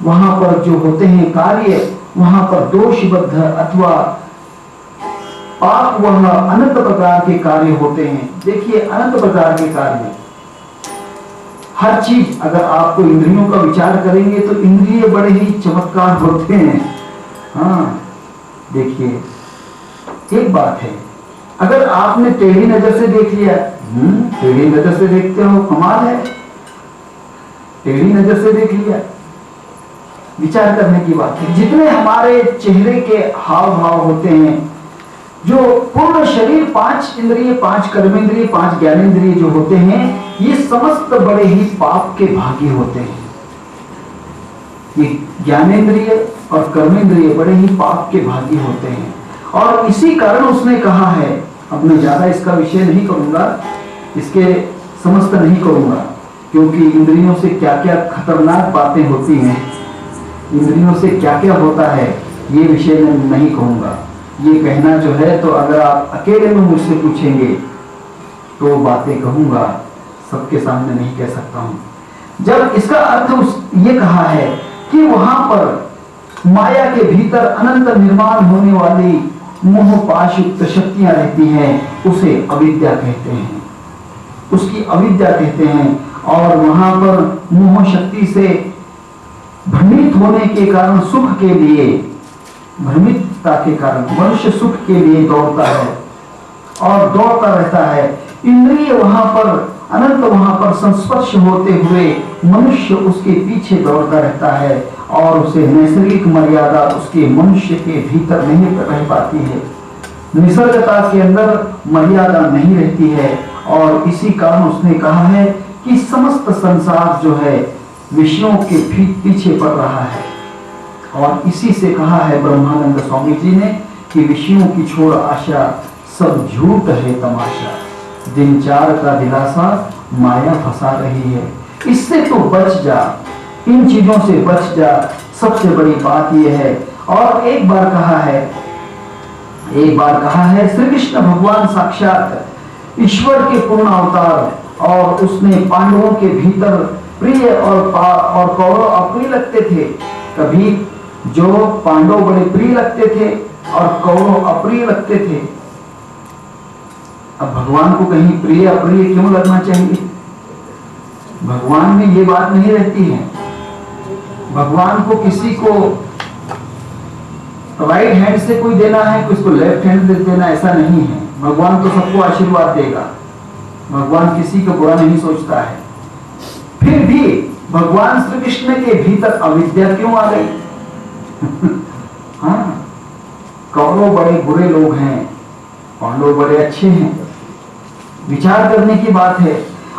S1: वहां पर जो होते हैं कार्य, वहां पर दोषबद्ध अथवा पाप वह अनंत प्रकार के कार्य होते हैं। देखिए, अनंत प्रकार के कार्य, हर चीज, अगर आपको इंद्रियों का विचार करेंगे तो इंद्रिय बड़े ही चमत्कार होते हैं। हाँ, देखिए, एक बात है, अगर आपने टेढ़ी नजर से देख लिया, टेढ़ी नजर से देखते हो, कमाल है, टेढ़ी नजर से देख लिया, विचार करने की बात है। जितने हमारे चेहरे के हाव भाव होते हैं, जो पूर्ण शरीर, 5 इंद्रिय, 5 कर्मेंद्रिय, 5 ज्ञानेंद्रिय जो होते हैं, ये समस्त बड़े ही पाप के भागी होते हैं। ये ज्ञानेंद्रिय और कर्मेंद्रिय बड़े ही पाप के भागी होते हैं। और इसी कारण उसने कहा है, अब मैं ज्यादा इसका विषय नहीं करूंगा, इसके समस्त नहीं करूंगा, क्योंकि इंद्रियों से क्या क्या खतरनाक बातें होती हैं, इंद्रियों से क्या क्या होता है, ये विषय में नहीं कहूंगा। ये कहना जो है, तो अगर आप अकेले में मुझसे पूछेंगे तो बातें कहूंगा, सबके सामने नहीं कह सकता हूं। जब इसका अर्थ ये कहा है कि वहां पर माया के भीतर अनंत निर्माण होने वाली मोह पाश युक्त शक्तियां रहती हैं, उसे अविद्या कहते हैं, उसकी अविद्या कहते हैं। और वहां पर मोह शक्ति से भ्रमित होने के कारण, सुख के लिए, भ्रमितता के कारण मनुष्य सुख के लिए दौड़ता है और दौड़ता रहता है। इंद्रिय वहां पर अनंत, वहां पर संस्पर्श होते हुए मनुष्य उसके पीछे दौड़ता रहता है और उसे नैसर्गिक मर्यादा उसके मनुष्य के भीतर नहीं रह पाती है, निसर्गता के अंदर मर्यादा नहीं रहती है। और इसी कारण उसने कहा है कि समस्त संसार जो है विषयों के पीछे पड़ रहा है। और इसी से कहा है ब्रह्मानंद स्वामी जी ने कि विषयों की छोड़ आशा, सब झूठ है तमाशा, दिन 4 का दिलासा माया फंसा रही है। इससे तो बच जा, इन चीजों से बच जा, सबसे बड़ी बात यह है। और एक बार कहा है श्री कृष्ण भगवान साक्षात ईश्वर के पूर्ण अवतार, और उसने पांडवों के भीतर प्रिय और कौरव अप्रिय लगते थे। कभी जो पांडव बड़े प्रिय लगते थे और कौरव अप्रिय लगते थे। अब भगवान को कहीं प्रिय अप्रिय क्यों लगना चाहिए? भगवान में ये बात नहीं रहती है। भगवान को किसी को राइट हैंड से कोई देना है, किसी को लेफ्ट हैंड से देना, ऐसा नहीं है। भगवान तो सबको आशीर्वाद देगा, भगवान किसी को बुरा नहीं सोचता है। फिर भी भगवान श्री कृष्ण के भीतर अविद्या क्यों आ गई? हाँ, कौरव बड़े बुरे लोग हैं, पांडव बड़े अच्छे हैं, विचार करने की बात है।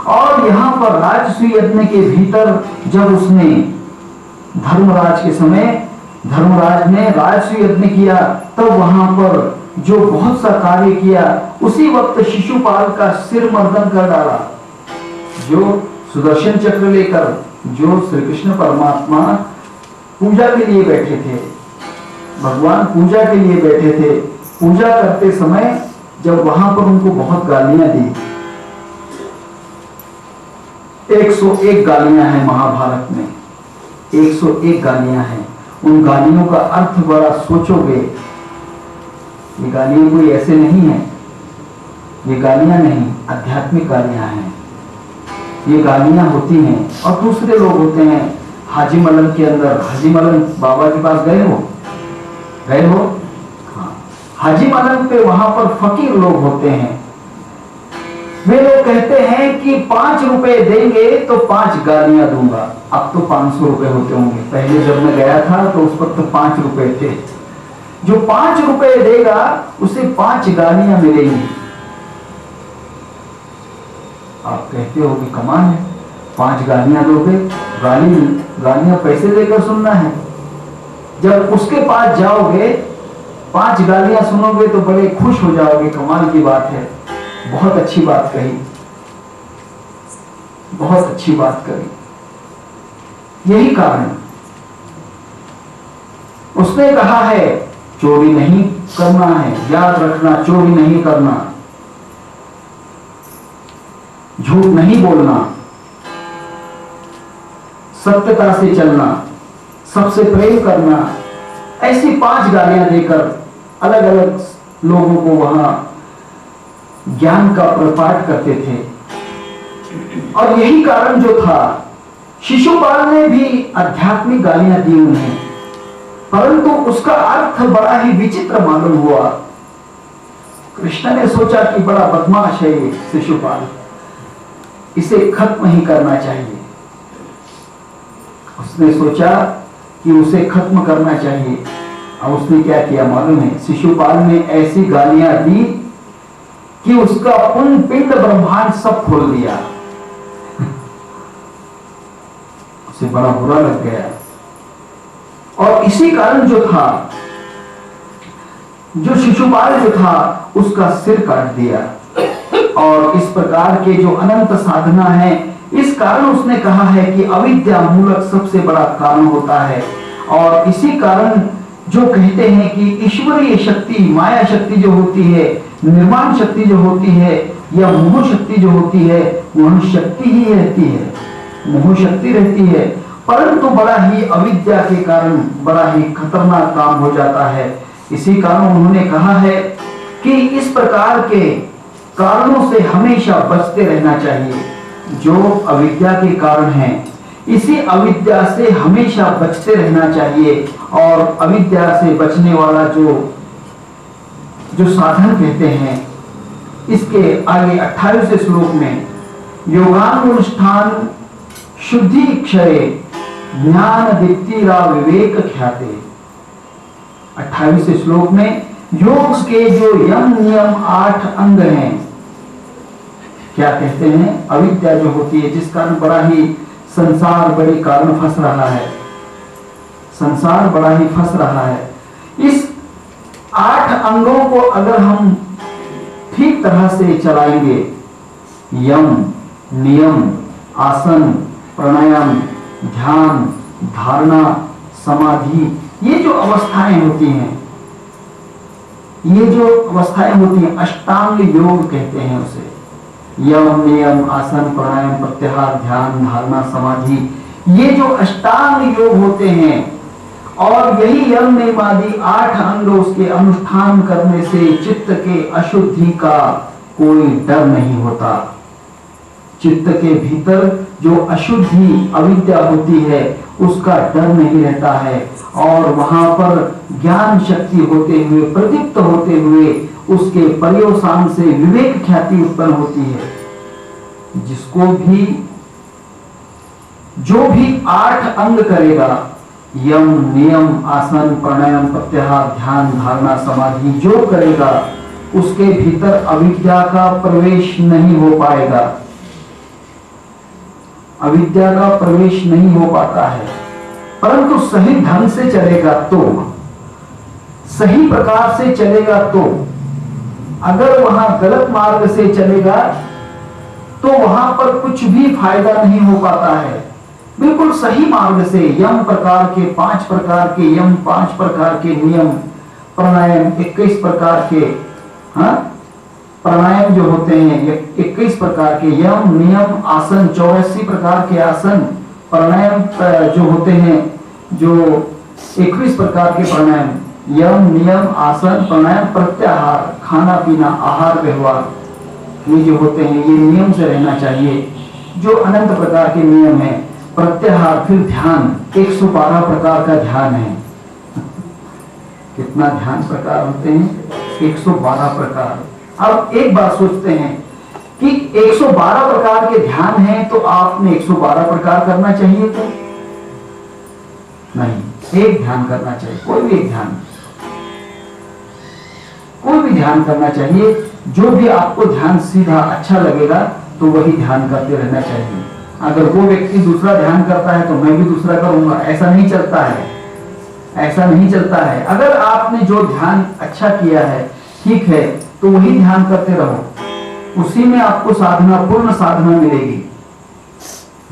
S1: और यहां पर राजसूय यज्ञ के भीतर जब उसने धर्मराज के समय, धर्मराज ने राजसूय यज्ञ किया, तब वहां पर जो बहुत सा कार्य किया, उसी वक्त शिशुपाल का सिर मर्दन कर डाला। जो सुदर्शन चक्र लेकर जो श्री कृष्ण परमात्मा पूजा के लिए बैठे थे, भगवान पूजा के लिए बैठे थे, पूजा करते समय जब वहां पर उनको बहुत गालियां दी, 101 गालियां हैं महाभारत में, 101 गालियां हैं। उन गालियों का अर्थ बड़ा सोचोगे, ये गालियां कोई ऐसे नहीं है, ये गालियां नहीं, आध्यात्मिक गालियां हैं। ये गालियां होती हैं। और दूसरे लोग होते हैं हाजी मलन के अंदर, हाजी मलन बाबा के पास गए हो? हाँ, हाजी मलन पे वहां पर फकीर लोग होते हैं। वे लोग कहते हैं कि 5 रुपए देंगे तो 5 गालियां दूंगा। अब तो 500 रुपए होते होंगे, पहले जब मैं गया था तो उस वक्त तो 5 रुपए थे। जो 5 रुपए देगा उसे 5 गालियां मिलेंगी। आप कहते हो कि कमाल है, 5 गालियां दोगे, गालियां पैसे देकर सुनना है। जब उसके पास जाओगे, 5 गालियां सुनोगे तो बड़े खुश हो जाओगे, कमाल की बात है, बहुत अच्छी बात कही, बहुत अच्छी बात कही। यही कारण उसने कहा है चोरी नहीं करना है, याद रखना, चोरी नहीं करना, झूठ नहीं बोलना, सत्यता से चलना, सबसे प्रेम करना। ऐसी 5 गालियां देकर अलग अलग लोगों को वहां ज्ञान का प्रपाठ करते थे। और यही कारण जो था, शिशुपाल ने भी आध्यात्मिक गालियां दी उन्हें, परंतु उसका अर्थ बड़ा ही विचित्र मालूम हुआ। कृष्ण ने सोचा कि बड़ा बदमाश है ये शिशुपाल, इसे खत्म ही करना चाहिए। उसने सोचा कि उसे खत्म करना चाहिए। अब उसने क्या किया मालूम है? शिशुपाल ने ऐसी गालियां दी कि उसका पिंड ब्रह्मांड सब खोल दिया। उसे बड़ा बुरा लग गया और इसी कारण जो था, जो शिशुपाल जो था उसका सिर काट दिया। और इस प्रकार के जो अनंत साधना है, इस कारण उसने कहा है कि अविद्या मूलक सबसे बड़ा कारण होता है। और इसी कारण जो कहते हैं कि ईश्वरीय शक्ति, माया शक्ति जो होती है, निर्माण शक्ति जो होती है, या मोह शक्ति जो होती है, वह शक्ति ही रहती है, मोह शक्ति रहती है, परंतु बड़ा ही अविद्या के कारण बड़ा ही खतरनाक काम हो जाता है। इसी कारण उन्होंने कहा है कि इस प्रकार के कारणों से हमेशा बचते रहना चाहिए। जो अविद्या के कारण है, इसी अविद्या से हमेशा बचते रहना चाहिए। और अविद्या से बचने वाला जो साधन कहते हैं, इसके आगे 28वें श्लोक में योगानुष्ठान शुद्धि क्षय ज्ञान दीप्तिरा विवेक ख्याते। 28वें श्लोक में योग के जो यम नियम 8 अंग हैं, क्या कहते हैं? अविद्या जो होती है, जिस कारण बड़ा ही संसार बड़े कारण फंस रहा है, संसार बड़ा ही फंस रहा है। इस 8 अंगों को अगर हम ठीक तरह से चलाएंगे, यम, नियम, आसन, प्राणायाम, ध्यान, धारणा, समाधि, ये जो अवस्थाएं होती हैं, ये जो अवस्थाएं होती हैं, अष्टांग योग कहते हैं उसे। यम, नियम, आसन, प्राणायाम, प्रत्याहार, ध्यान, धारणा, समाधि, ये जो अष्टांग योग होते हैं, और यही यम नियम आदि 8 अंग, उसके अनुष्ठान करने से चित्त के अशुद्धि का कोई डर नहीं होता। चित्त के भीतर जो अशुद्धि अविद्या होती है, उसका डर नहीं रहता है, और वहां पर ज्ञान शक्ति होते हुए, प्रदीप्त होते हुए, उसके पर्यवसान से विवेक ख्याति उत्पन्न होती है। जिसको भी, जो भी 8 अंग करेगा, यम, नियम, आसन, प्राणायाम, प्रत्याहार, ध्यान, धारणा, समाधि, जो करेगा, उसके भीतर अविद्या का प्रवेश नहीं हो पाएगा, अविद्या का प्रवेश नहीं हो पाता है। परंतु सही ढंग से चलेगा तो, सही प्रकार से चलेगा तो, अगर वहां गलत मार्ग से चलेगा तो वहां पर कुछ भी फायदा नहीं हो पाता है। बिल्कुल सही मार्ग से, यम प्रकार के 5 प्रकार के यम, 5 प्रकार के नियम, प्राणायाम 21 प्रकार के, प्राणायाम जो होते हैं 21 प्रकार के, यम, नियम, आसन 84 प्रकार के आसन, प्राणायाम जो होते हैं, जो 21 प्रकार के प्राणायाम, यम, नियम, आसन, प्राणायाम, प्रत्याहार, खाना पीना, आहार व्यवहार, ये जो होते हैं, ये नियम से रहना चाहिए, जो अनंत प्रकार के नियम है। प्रत्याहार, फिर ध्यान, 112 प्रकार का ध्यान है। कितना ध्यान प्रकार होते हैं? 112 प्रकार। अब एक बात सोचते हैं कि 112 प्रकार के ध्यान हैं, तो आपने 112 प्रकार करना चाहिए तो नहीं, एक ध्यान करना चाहिए, कोई भी एक ध्यान, कोई भी ध्यान करना चाहिए। जो भी आपको ध्यान सीधा अच्छा लगेगा तो वही ध्यान करते रहना चाहिए। अगर वो व्यक्ति दूसरा ध्यान करता है तो मैं भी दूसरा करूंगा, ऐसा नहीं चलता है, ऐसा नहीं चलता है। अगर आपने जो ध्यान अच्छा किया है, ठीक है, तो वही ध्यान करते रहो, उसी में आपको साधना, पूर्ण साधना मिलेगी।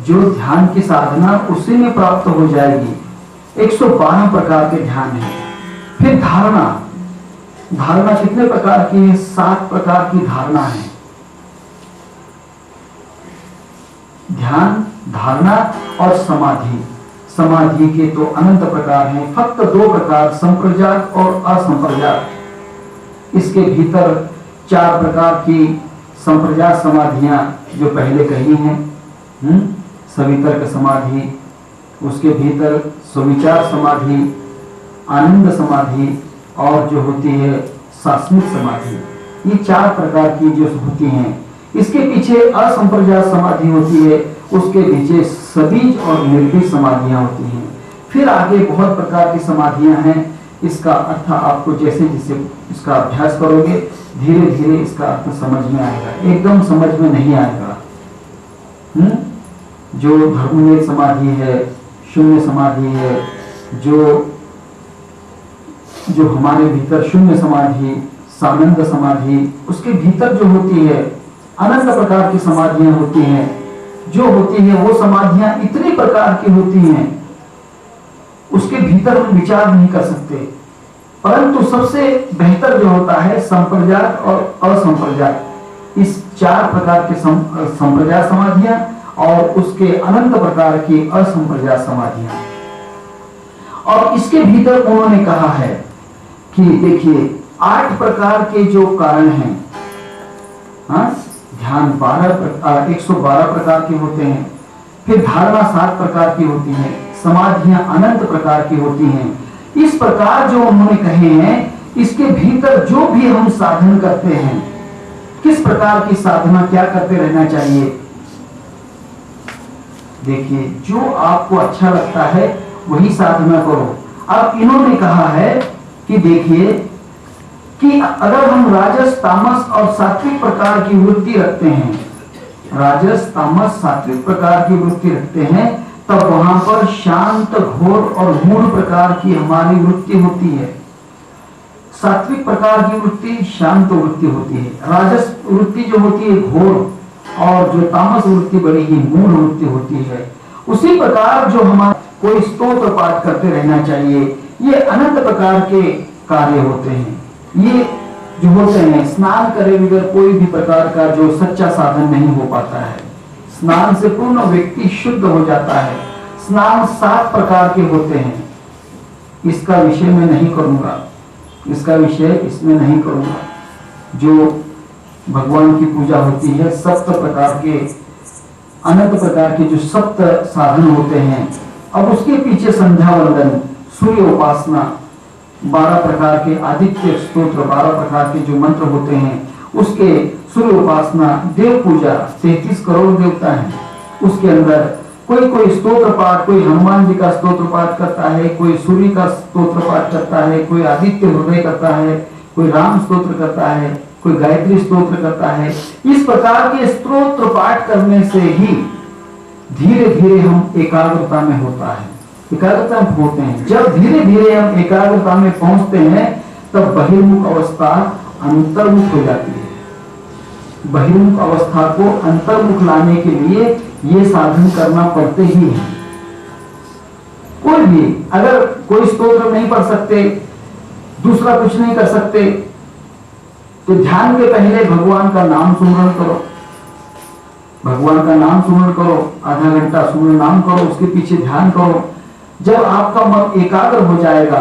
S1: जो ध्यान की साधना उसी में प्राप्त हो जाएगी। 112 प्रकार के ध्यान है। फिर धारणा, धारणा कितने प्रकार की है? 7 प्रकार की धारणा है। ध्यान, धारणा और समाधि। समाधि के तो अनंत प्रकार हैं, फक्त 2 प्रकार, संप्रजात और असंप्रजात। इसके भीतर 4 प्रकार की संप्रजात समाधियां जो पहले कही हैं, सवितर्क समाधि, उसके भीतर सुविचार समाधि, आनंद समाधि और जो होती है शास्त्रिक समाधि, ये 4 प्रकार की जो होती हैं। इसके पीछे असंप्रजात समाधि होती है, उसके पीछे सबीज और निर्बीज समाधियां होती हैं। फिर आगे बहुत प्रकार की समाधियां हैं। इसका अर्थ आपको जैसे जैसे इसका अभ्यास करोगे धीरे धीरे इसका अर्थ समझ में आएगा, एकदम समझ में नहीं आएगा। जो धर्मवेद समाधि है, शून्य समाधि है, जो हमारे भीतर शून्य समाधि, सानंद समाधि, उसके भीतर जो होती है अनंत प्रकार की समाधियां होती हैं। जो होती है वो समाधियां इतनी प्रकार की होती हैं, उसके भीतर हम विचार नहीं कर सकते। परंतु सबसे बेहतर जो होता है संप्रजात और असंप्रजात, इस 4 प्रकार के संप्रजात समाधियां और उसके अनंत प्रकार की असंप्रजात समाधियां। और इसके भीतर उन्होंने कहा है कि देखिए 8 प्रकार के जो कारण हैं, ध्यान 112 प्रकार के होते हैं, फिर धारणा 7 प्रकार की होती है, समाधियां अनंत प्रकार की होती हैं। इस प्रकार जो उन्होंने कहे हैं, इसके भीतर जो भी हम साधन करते हैं, किस प्रकार की साधना क्या करते रहना चाहिए। देखिए जो आपको अच्छा लगता है वही साधना करो। अब इन्होंने कहा है कि देखिए कि अगर हम राजस, तामस और सात्विक प्रकार की वृत्ति रखते हैं, राजस, तामस, सात्विक प्रकार की वृत्ति रखते हैं, तब वहां पर शांत, घोर और मूढ़ प्रकार की हमारी वृत्ति होती है। सात्विक प्रकार की वृत्ति शांत वृत्ति होती है, राजस वृत्ति जो होती है घोर, और जो तामस वृत्ति बड़ी ही मूढ़ वृत्ति होती है। उसी प्रकार जो हमारा कोई स्तोत्र पाठ करते रहना चाहिए, ये अनंत प्रकार के कार्य होते हैं। ये जो होते हैं, स्नान करे बगैर कोई भी प्रकार का जो सच्चा साधन नहीं हो पाता है। स्नान से पूर्ण व्यक्ति शुद्ध हो जाता है। स्नान 7 प्रकार के होते हैं। इसका विषय मैं नहीं करूंगा, इसका विषय इसमें नहीं करूंगा। जो भगवान की पूजा होती है, 7 प्रकार के अनंत प्रकार के जो 7 साधन होते हैं। अब उसके पीछे संध्या वंदन, सूर्य उपासना, 12 प्रकार के आदित्य स्तोत्र, 12 प्रकार के जो मंत्र होते हैं, उसके सूर्य उपासना, देव पूजा, 33 करोड़ देवता हैं, उसके अंदर कोई स्तोत्र पाठ, कोई हनुमान जी का स्तोत्र पाठ करता है, कोई सूर्य का स्तोत्र पाठ करता है, कोई आदित्य हृदय करता है, कोई राम स्तोत्र करता है, कोई गायत्री स्तोत्र करता है। इस प्रकार के स्तोत्र पाठ करने से ही धीरे धीरे हम एकाग्रता में होता है, एकाग्रता में होते हैं। जब धीरे धीरे हम एकाग्रता में पहुंचते हैं, तब बहिर्मुख अवस्था अंतर्मुख हो जाती है। बहिर्मुख अवस्था को अंतर्मुख लाने के लिए ये साधन करना पड़ते ही है। कोई भी अगर कोई स्तोत्र नहीं पढ़ सकते, दूसरा कुछ नहीं कर सकते, तो ध्यान के पहले भगवान का नाम सुमरण करो, भगवान का नाम सुमरण करो, आधा घंटा सुमरण नाम करो, उसके पीछे ध्यान करो। जब आपका मन एकाग्र हो जाएगा,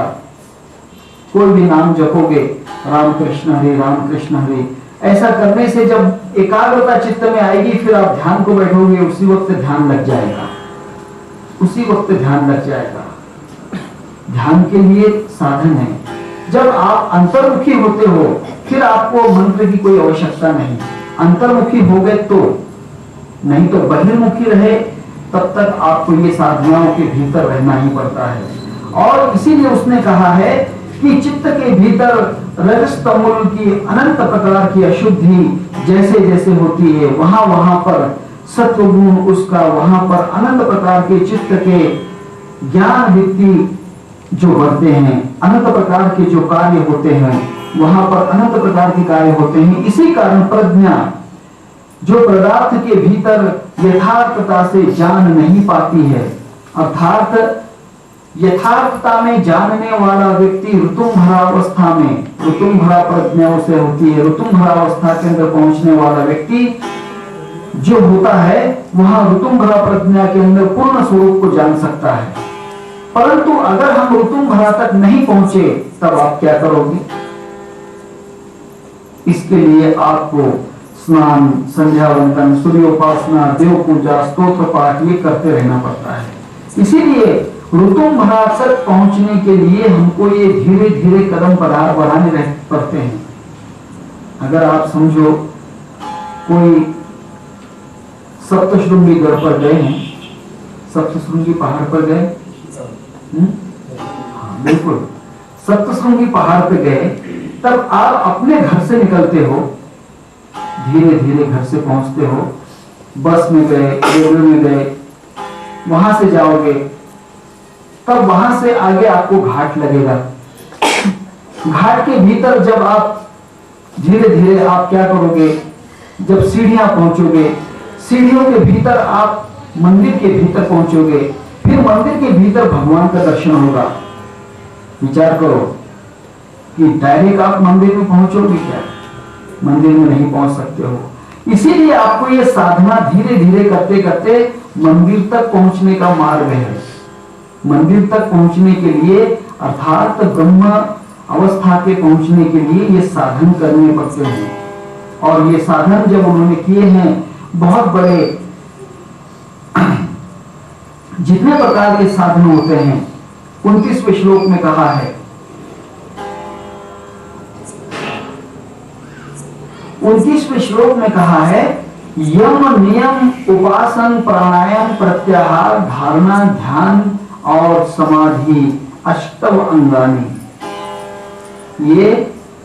S1: कोई भी नाम जपोगे, राम कृष्ण हरे, ऐसा करने से जब एकाग्रता चित्त में आएगी, फिर आप ध्यान को बैठोगे, उसी वक्त ध्यान लग जाएगा, उसी वक्त ध्यान लग जाएगा। ध्यान के लिए साधन है। जब आप अंतर्मुखी होते हो, फिर आपको मंत्र की कोई आवश्यकता नहीं। अंतर्मुखी हो गए तो, नहीं तो बहिर्मुखी रहे तब तक आपको ये साधनाओं के भीतर रहना ही पड़ता है। और इसीलिए उसने कहा है कि चित्त के भीतर रजस तमोल की अनंत प्रकार की अशुद्धि जैसे जैसे होती है, वहां वहां पर सत्वगुण उसका, वहां पर अनंत प्रकार के चित्त के ज्ञान वृत्ति जो बढ़ते हैं, अनंत प्रकार के जो कार्य होते हैं, वहां पर अनंत प्रकार के कार्य होते हैं। इसी कारण प्रज्ञा जो पदार्थ के भीतर यथार्थता से जान नहीं पाती है, अर्थात यथार्थता में जानने वाला व्यक्ति ऋतुम्भरा अवस्था में, ऋतुम्भरा प्रज्ञाओं से होती है, ऋतुम्भरा अवस्था के अंदर पहुंचने वाला व्यक्ति जो होता है, वहां ऋतुम्भरा प्रज्ञा के अंदर पूर्ण स्वरूप को जान सकता है। परंतु अगर हम ऋतुम्भरा तक नहीं पहुंचे, तब आप क्या करोगे? इसके लिए आपको स्नान, संध्या वंदन, सूर्योपासना, देव पूजा, स्तोत्र पाठ ये करते रहना पड़ता है। इसीलिए ऋतु महाराज तक पहुंचने के लिए हमको ये धीरे धीरे कदम बढ़ाने पड़ते हैं। अगर आप समझो कोई सप्तशृंगी गढ़ पर गए हैं, सप्तशृंगी पहाड़ पर गए, हाँ बिल्कुल, सप्तशृंगी पहाड़ पे गए, तब आप अपने घर से निकलते हो, धीरे धीरे घर से पहुंचते हो, बस में गए, रेलवे में गए, वहां से जाओगे, तब वहां से आगे आपको घाट लगेगा। घाट के भीतर जब आप धीरे धीरे आप क्या करोगे, जब सीढ़ियां पहुंचोगे, सीढ़ियों के भीतर आप मंदिर के भीतर पहुंचोगे, फिर मंदिर के भीतर भगवान का दर्शन होगा। विचार करो कि डायरेक्ट आप मंदिर में पहुंचोगे क्या? मंदिर में नहीं पहुंच सकते हो। इसीलिए आपको ये साधना धीरे धीरे करते करते मंदिर तक पहुंचने का मार्ग है। मंदिर तक पहुंचने के लिए अर्थात ब्रह्म अवस्था के पहुंचने के लिए ये साधन करने पड़ते हैं। और ये साधन जब उन्होंने किए हैं, बहुत बड़े जितने प्रकार के साधन होते हैं, 29वें श्लोक में कहा है, 29वें श्लोक में कहा है, यम नियम उपासन प्राणायाम प्रत्याहार धारणा ध्यान और समाधि अष्टव अंगानी। ये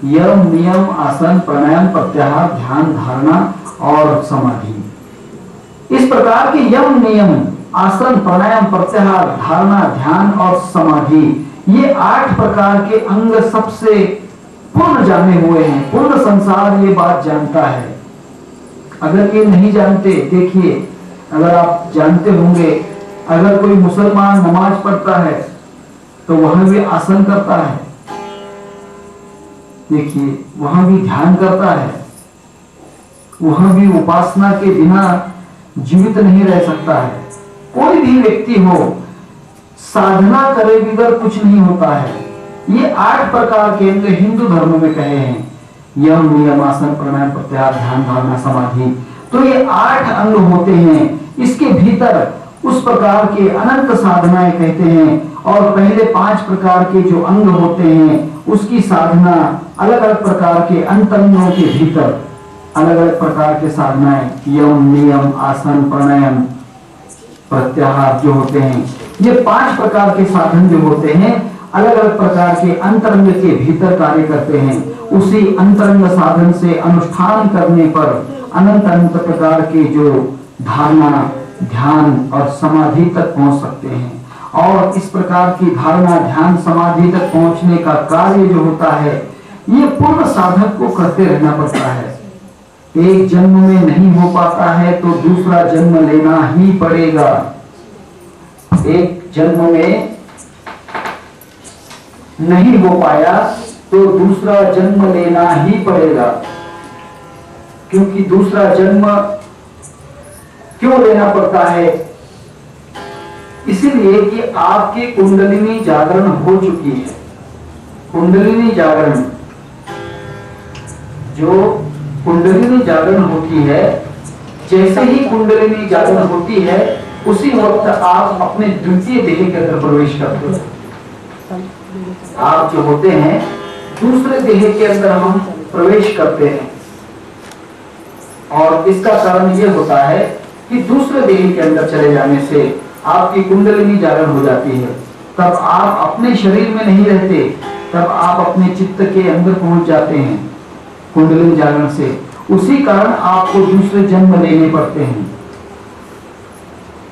S1: यम नियम आसन प्राणायाम प्रत्याहार ध्यान धारणा और समाधि, इस प्रकार के यम नियम आसन प्राणायाम प्रत्याहार धारणा ध्यान और समाधि, ये 8 प्रकार के अंग सबसे पूर्ण जाने हुए हैं। पूर्ण संसार ये बात जानता है। अगर ये नहीं जानते, देखिए अगर आप जानते होंगे, अगर कोई मुसलमान नमाज पढ़ता है तो वहां भी आसन करता है, देखिए वहां भी ध्यान करता है, वहां भी उपासना के बिना जीवित नहीं रह सकता है। कोई भी व्यक्ति हो, साधना करे बगैर कुछ नहीं होता है। ये 8 प्रकार के अंग हिंदू धर्म में कहे हैं, यम नियम आसन प्राणायाम प्रत्याहार ध्यान धारणा समाधि। तो ये 8 अंग होते हैं। इसके भीतर उस प्रकार के अनंत साधनाएं कहते हैं। और पहले 5 प्रकार के जो अंग होते हैं, उसकी साधना अलग अलग प्रकार के अंतरंगों के भीतर अलग अलग प्रकार के साधनाएं, यम नियम आसन प्राणायाम प्रत्याहार जो होते हैं, ये 5 प्रकार के साधन जो होते हैं, अलग अलग प्रकार के अंतरंग के भीतर कार्य करते हैं। उसी अंतरंग साधन से अनुष्ठान करने पर अनंत अनंत प्रकार के जो धारणा ध्यान और समाधि तक पहुंच सकते हैं। और इस प्रकार की धारणा ध्यान समाधि तक पहुंचने का कार्य जो होता है, ये पूर्ण साधक को करते रहना पड़ता है। एक जन्म में नहीं हो पाता है तो दूसरा जन्म लेना ही पड़ेगा। एक जन्म में नहीं हो पाया तो दूसरा जन्म लेना ही पड़ेगा। क्योंकि दूसरा जन्म क्यों लेना पड़ता है? इसलिए कि आपकी कुंडलिनी जागरण हो चुकी है। कुंडलिनी जागरण, जो कुंडलिनी जागरण होती है, जैसे ही कुंडलिनी जागरण होती है, उसी वक्त आप अपने द्वितीय देह के अंदर प्रवेश करते हैं। आप जो होते हैं दूसरे देह के अंदर हम प्रवेश करते हैं। और इसका कारण यह होता है कि दूसरे देह के अंदर चले जाने से आपकी कुंडलिनी जागरण हो जाती है। तब आप अपने शरीर में नहीं रहते, तब आप अपने चित्त के अंदर पहुंच जाते हैं कुंडलिनी जागरण से। उसी कारण आपको दूसरे जन्म लेने पड़ते हैं।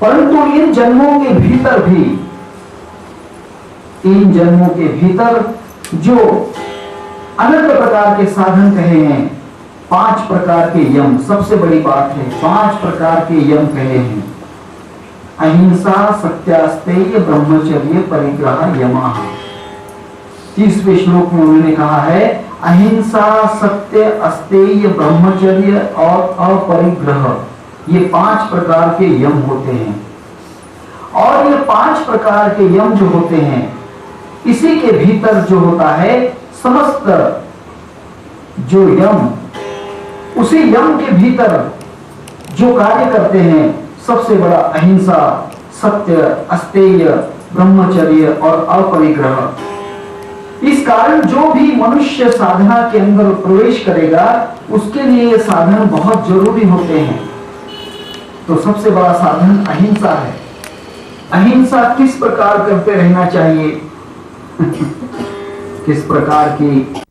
S1: परंतु इन जन्मों के भीतर भी, इन जन्मों के भीतर जो अनंत प्रकार के साधन कहे हैं, 5 प्रकार के यम, सबसे बड़ी बात है 5 प्रकार के यम कहे हैं। अहिंसा सत्यास्तेय ब्रह्मचर्य परिग्रह यमः। 30वें श्लोक में उन्होंने कहा है, अहिंसा सत्य अस्तेय ब्रह्मचर्य और अपरिग्रह, ये 5 प्रकार के यम होते हैं। और ये 5 प्रकार के यम जो होते हैं, इसी के भीतर जो होता है समस्त जो यम, उसी यम के भीतर जो कार्य करते हैं, सबसे बड़ा अहिंसा, सत्य, अस्तेय, ब्रह्मचर्य और अपरिग्रह। इस कारण जो भी मनुष्य साधना के अंदर प्रवेश करेगा, उसके लिए ये साधन बहुत जरूरी होते हैं। तो सबसे बड़ा साधन अहिंसा है। अहिंसा किस प्रकार करते रहना चाहिए? किस प्रकार की